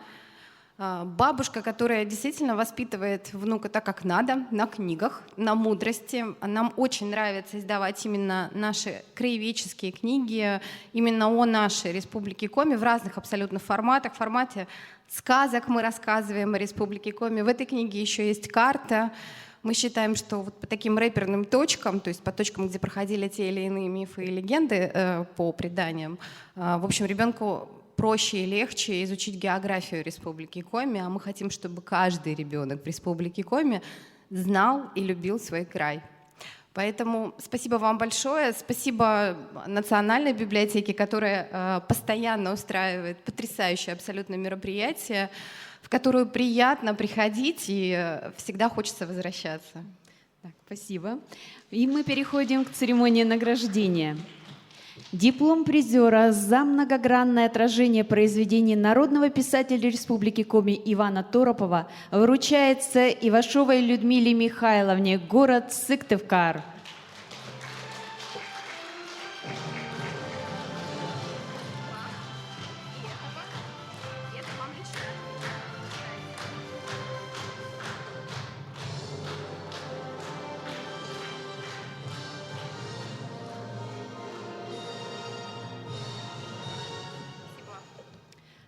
Бабушка, которая действительно воспитывает внука так, как надо, на книгах, на мудрости. Нам очень нравится издавать именно наши краеведческие книги, именно о нашей Республике Коми в разных абсолютно форматах. В формате сказок мы рассказываем о Республике Коми. В этой книге еще есть карта. Мы считаем, что вот по таким рэперным точкам, то есть по точкам, где проходили те или иные мифы и легенды по преданиям, в общем, ребенку проще и легче изучить географию Республики Коми, а мы хотим, чтобы каждый ребенок в Республике Коми знал и любил свой край. Поэтому спасибо вам большое, спасибо Национальной библиотеке, которая постоянно устраивает потрясающие абсолютно мероприятия, в которую приятно приходить и всегда хочется возвращаться. Так, спасибо. И мы переходим к церемонии награждения. Диплом призера за многогранное отражение произведений народного писателя Республики Коми Ивана Торопова вручается Ивашовой Людмиле Михайловне, город Сыктывкар.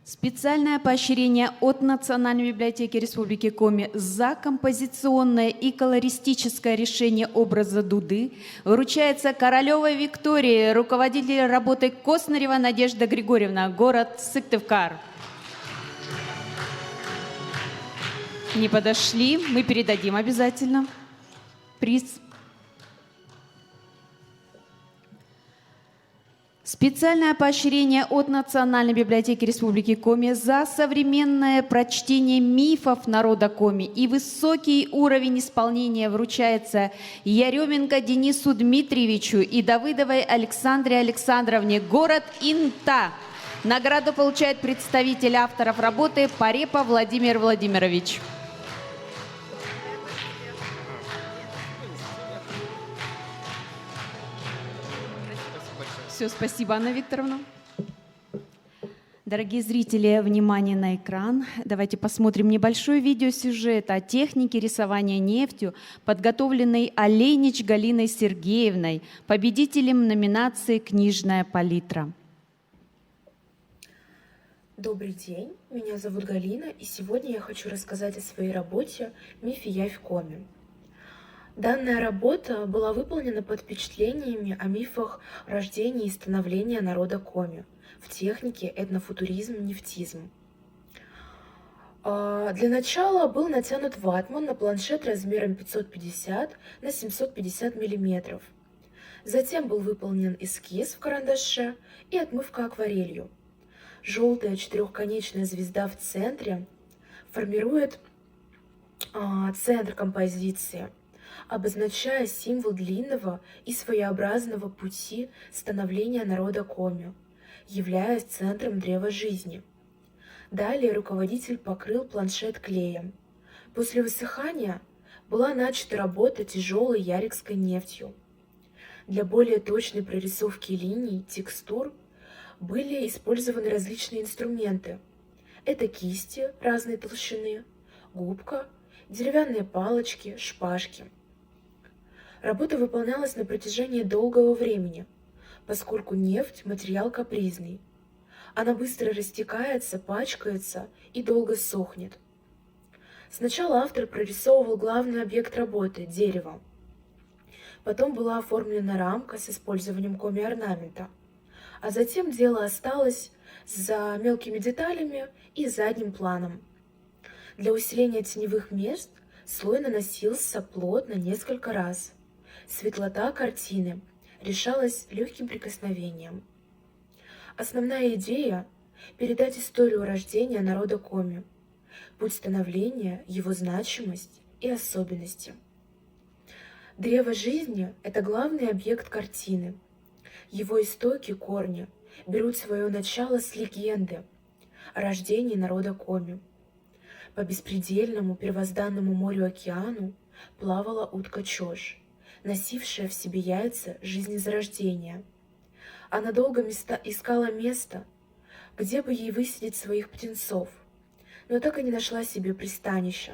Специальное поощрение от Национальной библиотеки Республики Коми за композиционное и колористическое решение образа Дуды вручается Королевой Виктории, руководитель работы Коснарева Надежда Григорьевна, город Сыктывкар. Не подошли, мы передадим обязательно приз. Специальное поощрение от Национальной библиотеки Республики Коми за современное прочтение мифов народа Коми и высокий уровень исполнения вручается Яременко Денису Дмитриевичу и Давыдовой Александре Александровне, город Инта. Награду получает представитель авторов работы Парепа Владимир Владимирович. Все, спасибо, Анна Викторовна. Дорогие зрители, внимание на экран. Давайте посмотрим небольшой видеосюжет о технике рисования нефтью, подготовленной Олейнич Галиной Сергеевной, победителем номинации «Книжная палитра». Добрый день, меня зовут Галина, и сегодня я хочу рассказать о своей работе «Миф и явь Коми». Данная работа была выполнена под впечатлениями о мифах рождения и становления народа Коми в технике этнофутуризм-нефтизм. Для начала был натянут ватман на планшет размером 550 на 750 мм. Затем был выполнен эскиз в карандаше и отмывка акварелью. Желтая четырехконечная звезда в центре формирует центр композиции, обозначая символ длинного и своеобразного пути становления народа Коми, являясь центром древа жизни. Далее руководитель покрыл планшет клеем. После высыхания была начата работа тяжелой ярикской нефтью. Для более точной прорисовки линий, текстур были использованы различные инструменты. Это кисти разной толщины, губка, деревянные палочки, шпажки. Работа выполнялась на протяжении долгого времени, поскольку нефть – материал капризный. Она быстро растекается, пачкается и долго сохнет. Сначала автор прорисовывал главный объект работы – дерево. Потом была оформлена рамка с использованием коми-орнамента, а затем дело осталось за мелкими деталями и задним планом. Для усиления теневых мест слой наносился плотно несколько раз. Светлота картины решалась легким прикосновением. Основная идея — передать историю рождения народа Коми, путь становления, его значимость и особенности. Древо жизни — это главный объект картины. Его истоки, корни берут свое начало с легенды о рождении народа Коми. По беспредельному первозданному морю-океану плавала утка Чош, носившая в себе яйца жизнезарождения. Она долго искала место, где бы ей высадить своих птенцов, но так и не нашла себе пристанища.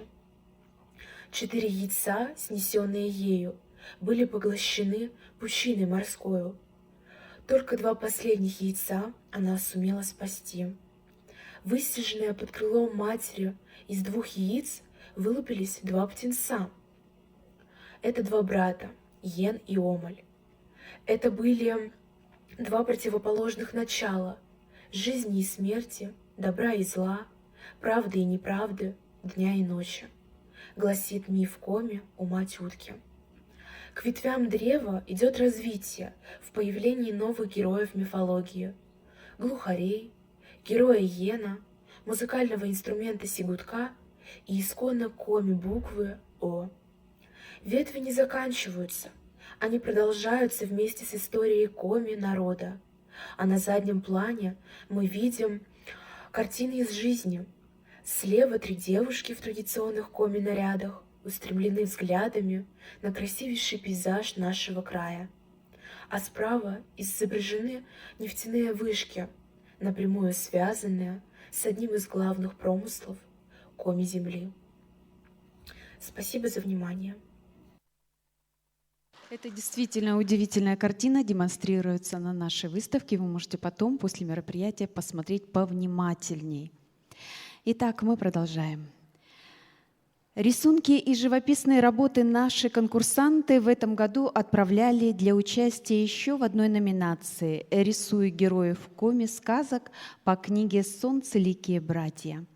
4 яйца, снесенные ею, были поглощены пучиной морскою. Только 2 последних яйца она сумела спасти. Высиженные под крылом матери из 2 яиц вылупились 2 птенца. Это 2 брата, Йен и Омаль. Это были 2 противоположных начала — жизни и смерти, добра и зла, правды и неправды, дня и ночи, гласит миф Коми о мать утки. К ветвям древа идет развитие в появлении новых героев мифологии — глухарей, героя Йена, музыкального инструмента сигутка и исконно Коми буквы О. Ветви не заканчиваются, они продолжаются вместе с историей Коми народа, а на заднем плане мы видим картины из жизни. Слева 3 девушки в традиционных Коми нарядах устремлены взглядами на красивейший пейзаж нашего края, а справа изображены нефтяные вышки, напрямую связанные с одним из главных промыслов Коми земли. Спасибо за внимание. Это действительно удивительная картина, демонстрируется на нашей выставке. Вы можете потом, после мероприятия, посмотреть повнимательней. Итак, мы продолжаем. Рисунки и живописные работы наши конкурсанты в этом году отправляли для участия еще в одной номинации «Рисую героев Коми сказок» по книге «Солнцеликие братья».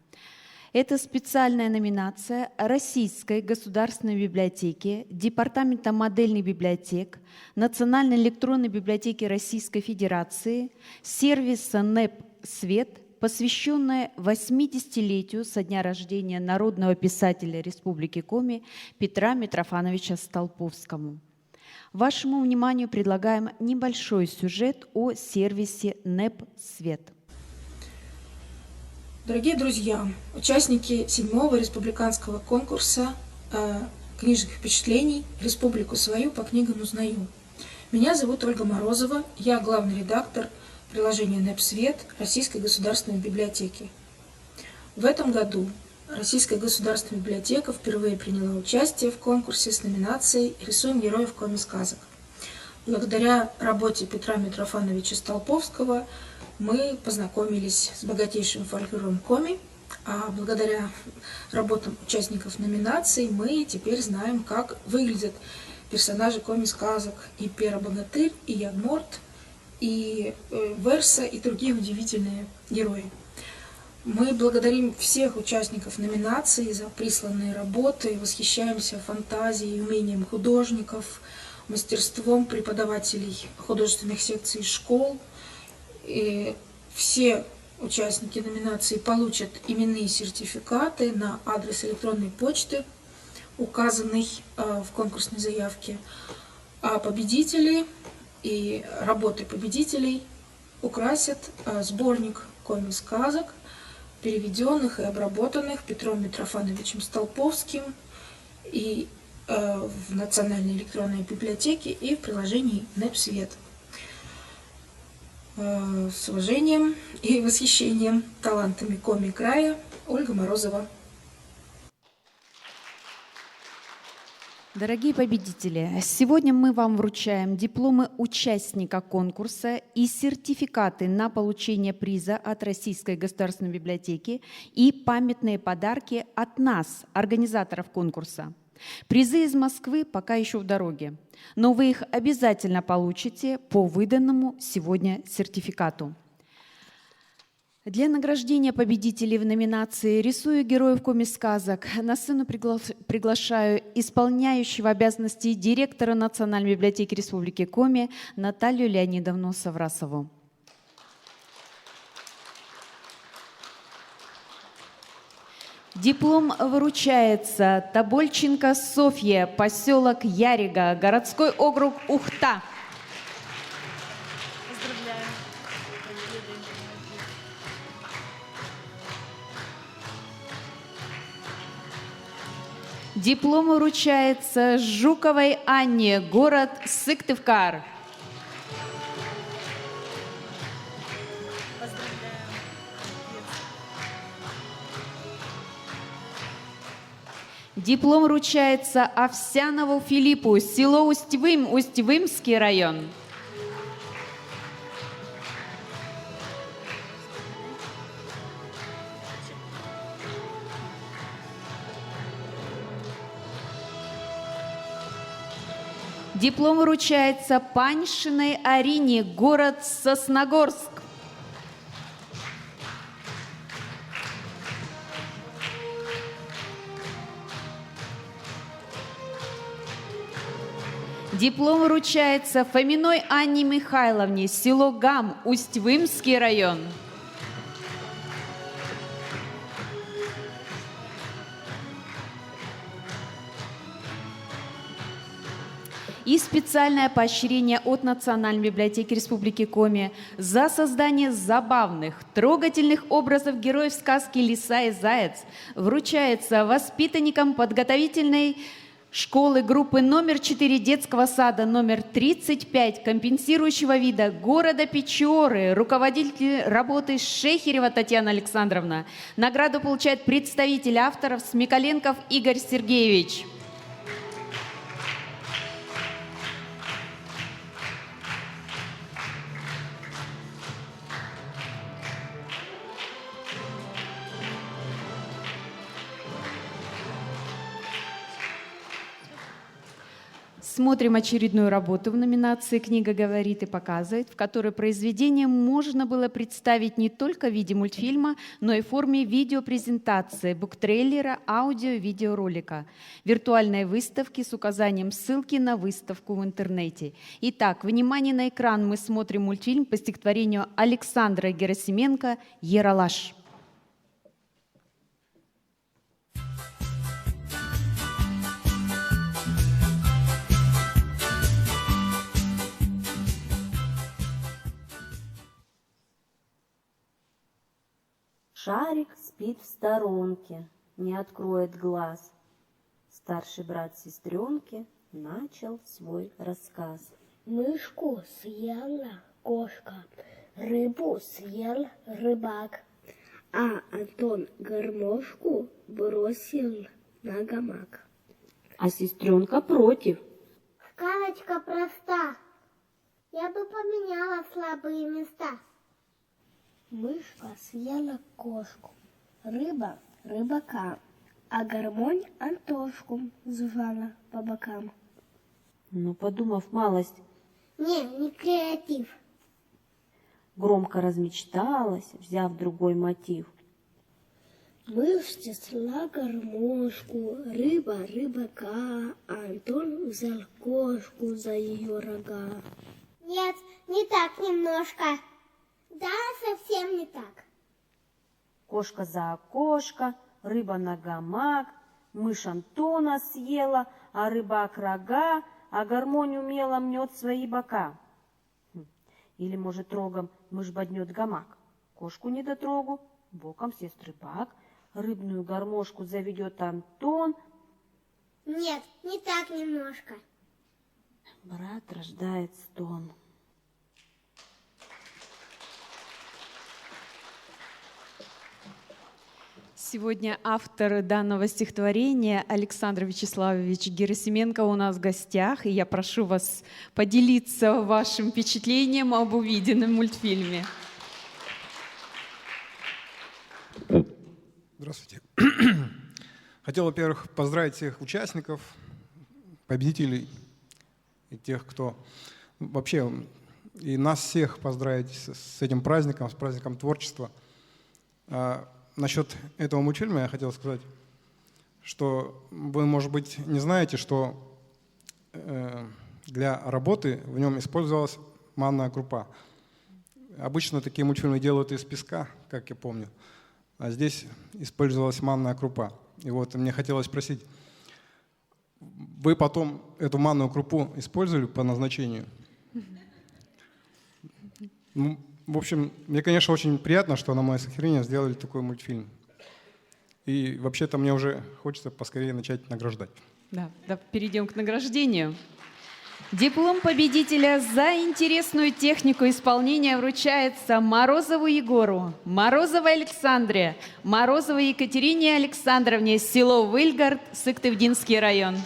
Это специальная номинация Российской государственной библиотеки, Департамента модельных библиотек, Национальной электронной библиотеки Российской Федерации, сервиса НЭП «Свет», посвященная 80-летию со дня рождения народного писателя Республики Коми Петра Митрофановича Столповскому. Вашему вниманию предлагаем небольшой сюжет о сервисе НЭП «Свет». Дорогие друзья, участники 7-го республиканского конкурса книжных впечатлений «Республику свою по книгам узнаю». Меня зовут Ольга Морозова, я главный редактор приложения НЭП «Свет» Российской государственной библиотеки. В этом году Российская государственная библиотека впервые приняла участие в конкурсе с номинацией «Рисуем героев Коми сказок». Благодаря работе Петра Митрофановича Столповского мы познакомились с богатейшим фольклором Коми, а благодаря работам участников номинаций мы теперь знаем, как выглядят персонажи Коми сказок: и Пера Богатырь, и Ягморт, и Верса, и другие удивительные герои. Мы благодарим всех участников номинации за присланные работы, восхищаемся фантазией и умением художников, мастерством преподавателей художественных секций школ. И все участники номинации получат именные сертификаты на адрес электронной почты, указанный в конкурсной заявке. А победители и работы победителей украсят сборник Коми сказок, переведенных и обработанных Петром Митрофановичем Столповским и в Национальной электронной библиотеке и в приложении НЭП «Свет». С уважением и восхищением талантами Коми края, Ольга Морозова. Дорогие победители, сегодня мы вам вручаем дипломы участника конкурса и сертификаты на получение приза от Российской государственной библиотеки и памятные подарки от нас, организаторов конкурса. Призы из Москвы пока еще в дороге, но вы их обязательно получите по выданному сегодня сертификату. Для награждения победителей в номинации «Рисую героев коми-сказок» на сцену приглашаю исполняющего обязанности директора Национальной библиотеки Республики Коми Наталью Леонидовну Саврасову. Диплом выручается Тобольченко Софья, поселок Ярига, городской округ Ухта. Поздравляю. Диплом вручается Жуковой Анне, город Сыктывкар. Диплом вручается Овсянову Филиппу, село Усть-Вым, Усть-Вымский район. Диплом вручается Паньшиной Арине, город Сосногорск. Диплом вручается Фоминой Анне Михайловне, село Гам, Усть-Вымский район. И специальное поощрение от Национальной библиотеки Республики Коми за создание забавных, трогательных образов героев сказки «Лиса и заяц» вручается воспитанникам подготовительной школы группы номер 4 детского сада номер 35 компенсирующего вида города Печоры, руководитель работы Шехерева Татьяна Александровна. Награду получает представитель авторов Смекаленков Игорь Сергеевич. Смотрим очередную работу в номинации «Книга говорит и показывает», в которой произведение можно было представить не только в виде мультфильма, но и в форме видеопрезентации, буктрейлера, аудио- и видеоролика, виртуальной выставки с указанием ссылки на выставку в интернете. Итак, внимание на экран, мы смотрим мультфильм по стихотворению Александра Герасименко «Ералаш». Шарик спит в сторонке, не откроет глаз. Старший брат сестренки начал свой рассказ. Мышку съела кошка, рыбу съел рыбак, а Антон гармошку бросил на гамак. А сестренка против. Сказочка проста, я бы поменяла слабые места. Мышка съела кошку, рыба рыбака, а гармонь Антошку звала по бокам. Но, подумав малость, Не креатив. громко размечталась, взяв другой мотив. Мышь снесла гармошку, рыба рыбака, а Антон взял кошку за ее рога. Нет, не так немножко. Да, совсем не так. Кошка за окошко, рыба на гамак, мышь Антона съела, а рыбак рога, а гармонь умело мнет свои бока. Или, может, рогом мышь боднет гамак, кошку недотрогу, боком сест рыбак, рыбную гармошку заведет Антон. Нет, не так немножко. Брат рождает стон. Сегодня автор данного стихотворения Александр Вячеславович Герасименко у нас в гостях, и я прошу вас поделиться вашим впечатлением об увиденном мультфильме. Здравствуйте. Хотел, во-первых, поздравить всех участников, победителей и тех, кто вообще, и нас всех поздравить с этим праздником, с праздником творчества. Насчет этого мультфильма я хотел сказать, что вы, может быть, не знаете, что для работы в нем использовалась манная крупа. Обычно такие мультфильмы делают из песка, как я помню, а здесь использовалась манная крупа. И вот мне хотелось спросить, вы потом эту манную крупу использовали по назначению? Ну, в общем, мне, конечно, очень приятно, что на мое сохранение сделали такой мультфильм. И вообще-то мне уже хочется поскорее начать награждать. Да, перейдем к награждению. Диплом победителя за интересную технику исполнения вручается Морозову Егору, Морозовой Александре, Морозовой Екатерине Александровне, село Выльгард, Сыктывдинский район.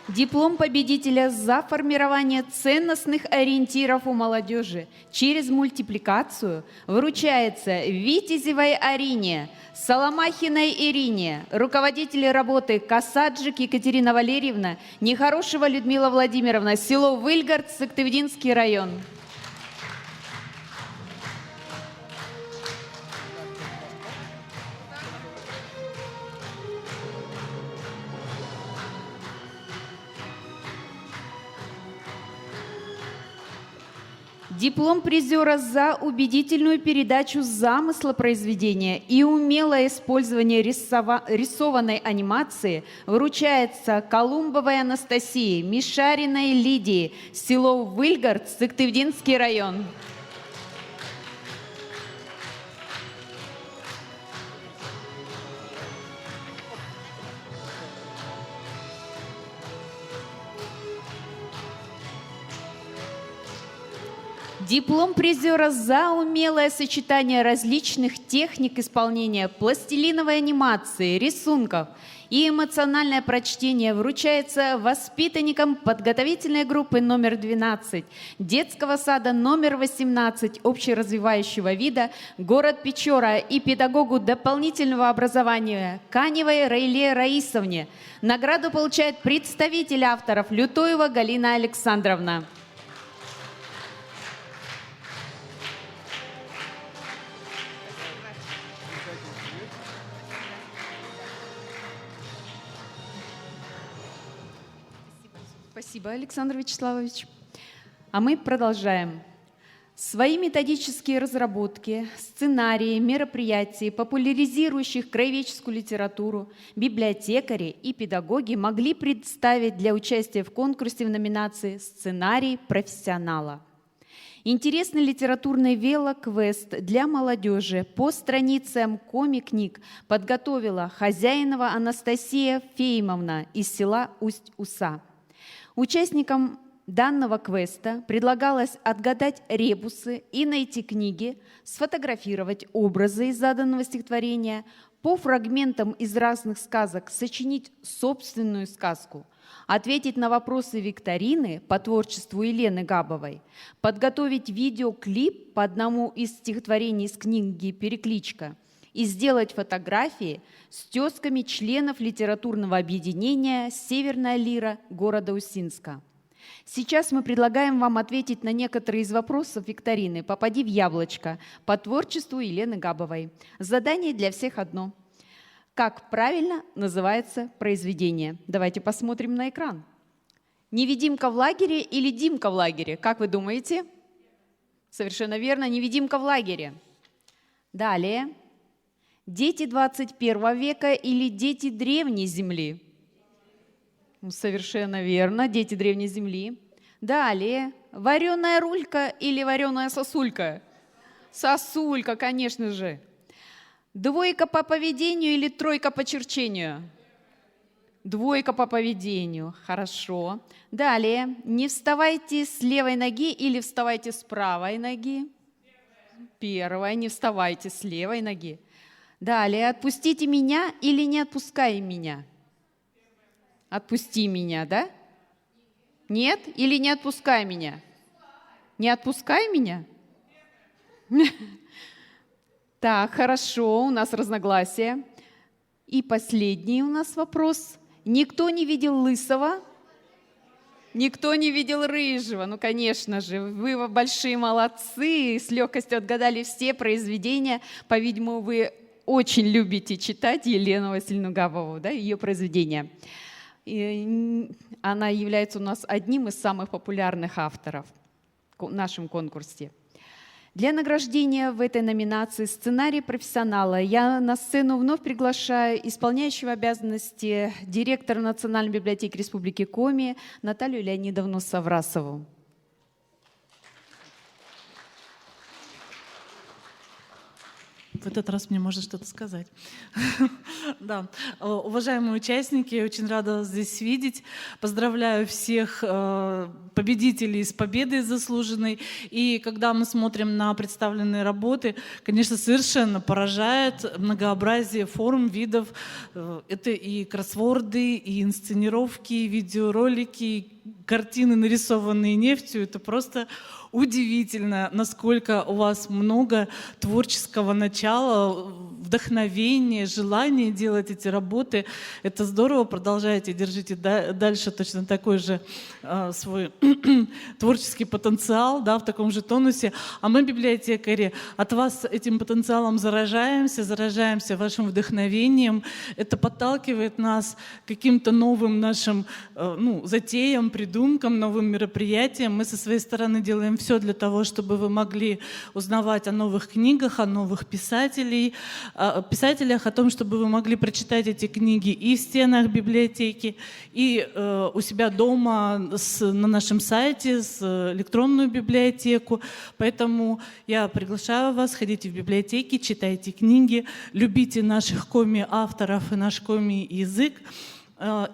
Диплом победителя за формирование ценностных ориентиров у молодежи через мультипликацию вручается Витязевой Арине, Соломахиной Ирине, руководители работы Касаджик Екатерина Валерьевна, Нехорошева Людмила Владимировна, село Выльгард, Сыктывдинский район. Диплом призера за убедительную передачу замысла произведения и умелое использование рисованной анимации вручается Колумбовой Анастасии, Мишариной Лидии, село Выльгард, Сыктывдинский район. Диплом призера за умелое сочетание различных техник исполнения пластилиновой анимации, рисунков и эмоциональное прочтение вручается воспитанникам подготовительной группы номер 12, детского сада номер 18 общеразвивающего вида город Печора и педагогу дополнительного образования Каневой Раиле Раисовне. Награду получает представитель авторов Лютоева Галина Александровна. Спасибо, Александр Вячеславович. А мы продолжаем. Свои методические разработки, сценарии, мероприятий, популяризирующих краеведческую литературу, библиотекари и педагоги могли представить для участия в конкурсе в номинации «Сценарий профессионала». Интересный литературный велоквест для молодежи по страницам коми-книг подготовила Хозяинова Анастасия Феймовна из села Усть-Уса. Участникам данного квеста предлагалось отгадать ребусы и найти книги, сфотографировать образы из заданного стихотворения, по фрагментам из разных сказок сочинить собственную сказку, ответить на вопросы викторины по творчеству Елены Габовой, подготовить видеоклип по одному из стихотворений из книги «Перекличка» и сделать фотографии с тезками членов литературного объединения «Северная лира» города Усинска. Сейчас мы предлагаем вам ответить на некоторые из вопросов викторины «Попади в яблочко» по творчеству Елены Габовой. Задание для всех одно. Как правильно называется произведение? Давайте посмотрим на экран. «Невидимка в лагере» или «Димка в лагере»? Как вы думаете? Совершенно верно, «Невидимка в лагере». Далее. «Дети 21 века» или «Дети древней земли»? Совершенно верно, «Дети древней земли». Далее. «Вареная рулька» или «Вареная сосулька»? Сосулька, конечно же. «Двойка по поведению» или «Тройка по черчению»? Двойка по поведению. Хорошо. Далее. «Не вставайте с левой ноги» или «Вставайте с правой ноги»? Первая. «Не вставайте с левой ноги». Далее. «Отпустите меня» или «Не отпускай меня»? «Отпусти меня», да? Нет? Или «Не отпускай меня»? «Не отпускай меня»? Так, хорошо, у нас разногласия. И последний у нас вопрос. Никто не видел лысого? Никто не видел рыжего? Ну, конечно же, вы большие молодцы, с легкостью отгадали все произведения. По-видимому, вы очень любите читать Елену Васильевну Габову, да, ее произведения. И она является у нас одним из самых популярных авторов в нашем конкурсе. Для награждения в этой номинации «Сценарий профессионала» я на сцену вновь приглашаю исполняющего обязанности директора Национальной библиотеки Республики Коми Наталью Леонидовну Саврасову. В этот раз мне можно что-то сказать. Да. Уважаемые участники, я очень рада вас здесь видеть. Поздравляю всех победителей с победой заслуженной. И когда мы смотрим на представленные работы, конечно, совершенно поражает многообразие форм, видов. Это и кроссворды, и инсценировки, и видеоролики, и картины, нарисованные нефтью. Это просто удивительно, насколько у вас много творческого начала, вдохновения, желания делать эти работы. Это здорово, продолжайте, держите дальше точно такой же свой творческий потенциал, да, в таком же тонусе. А мы, библиотекари, от вас этим потенциалом заражаемся вашим вдохновением. Это подталкивает нас к каким-то новым нашим затеям, придумкам, новым мероприятиям. Мы со своей стороны делаем все для того, чтобы вы могли узнавать о новых книгах, о новых писателях, о том, чтобы вы могли прочитать эти книги и в стенах библиотеки, и у себя дома на нашем сайте, с электронную библиотеку. Поэтому я приглашаю вас, ходите в библиотеки, читайте книги, любите наших коми-авторов и наш коми-язык.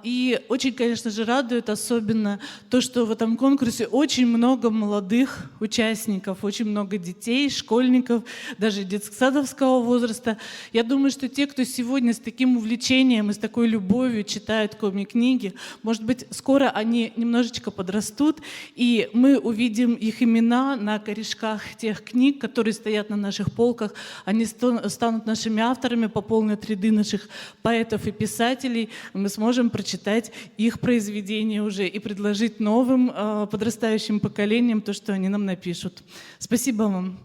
И очень, конечно же, радует особенно то, что в этом конкурсе очень много молодых участников, очень много детей, школьников, даже детско-садовского возраста. Я думаю, что те, кто сегодня с таким увлечением и с такой любовью читают коми-книги, может быть, скоро они немножечко подрастут, и мы увидим их имена на корешках тех книг, которые стоят на наших полках. Они станут нашими авторами, пополнят ряды наших поэтов и писателей. Мы сможем прочитать их произведения уже и предложить новым подрастающим поколениям то, что они нам напишут. Спасибо вам.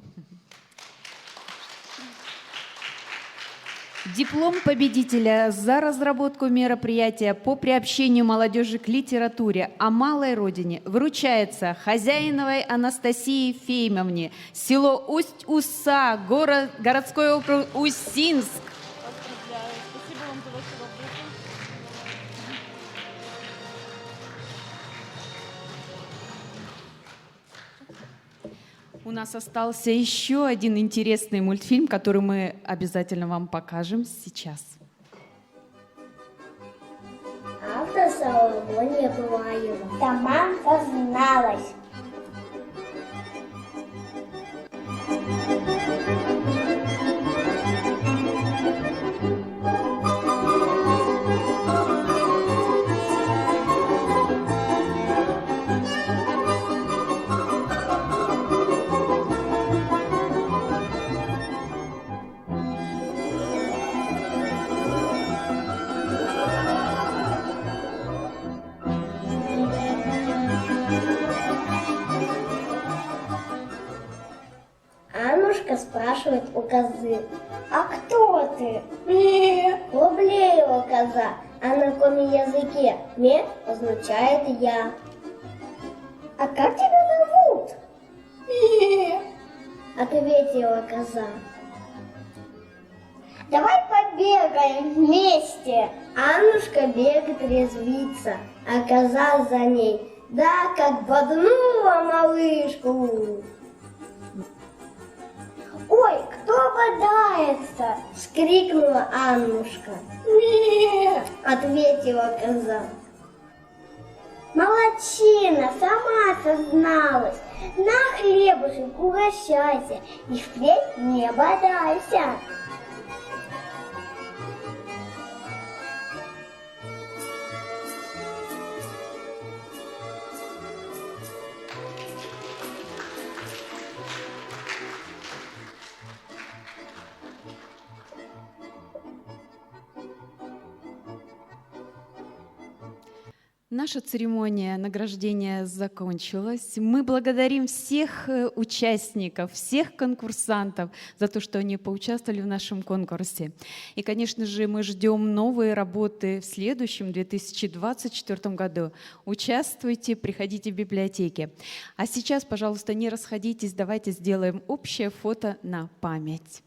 Диплом победителя за разработку мероприятия по приобщению молодежи к литературе о малой родине вручается Хозяиновой Анастасии Феймовне, село Усть-Уса, городской округ Усинск. У нас остался еще один интересный мультфильм, который мы обязательно вам покажем сейчас. Автор Соломония Пылаева. Саманта зналась. Аннушка спрашивает у козы: «А кто ты?» Лублеева коза, а на коми-языке «ме» означает «я». «А как тебя зовут?» Ответила коза. «Давай побегаем вместе!» Аннушка бегает резвится, а коза за ней. Да, как боднула малышку. «Ой, кто бодается?» — вскрикнула Аннушка. «Нет!» — ответила коза. «Молодчина, сама созналась. На хлебушек угощайся и впредь не бодайся!» Наша церемония награждения закончилась. Мы благодарим всех участников, всех конкурсантов за то, что они поучаствовали в нашем конкурсе. И, конечно же, мы ждем новые работы в следующем 2024 году. Участвуйте, приходите в библиотеки. А сейчас, пожалуйста, не расходитесь, давайте сделаем общее фото на память.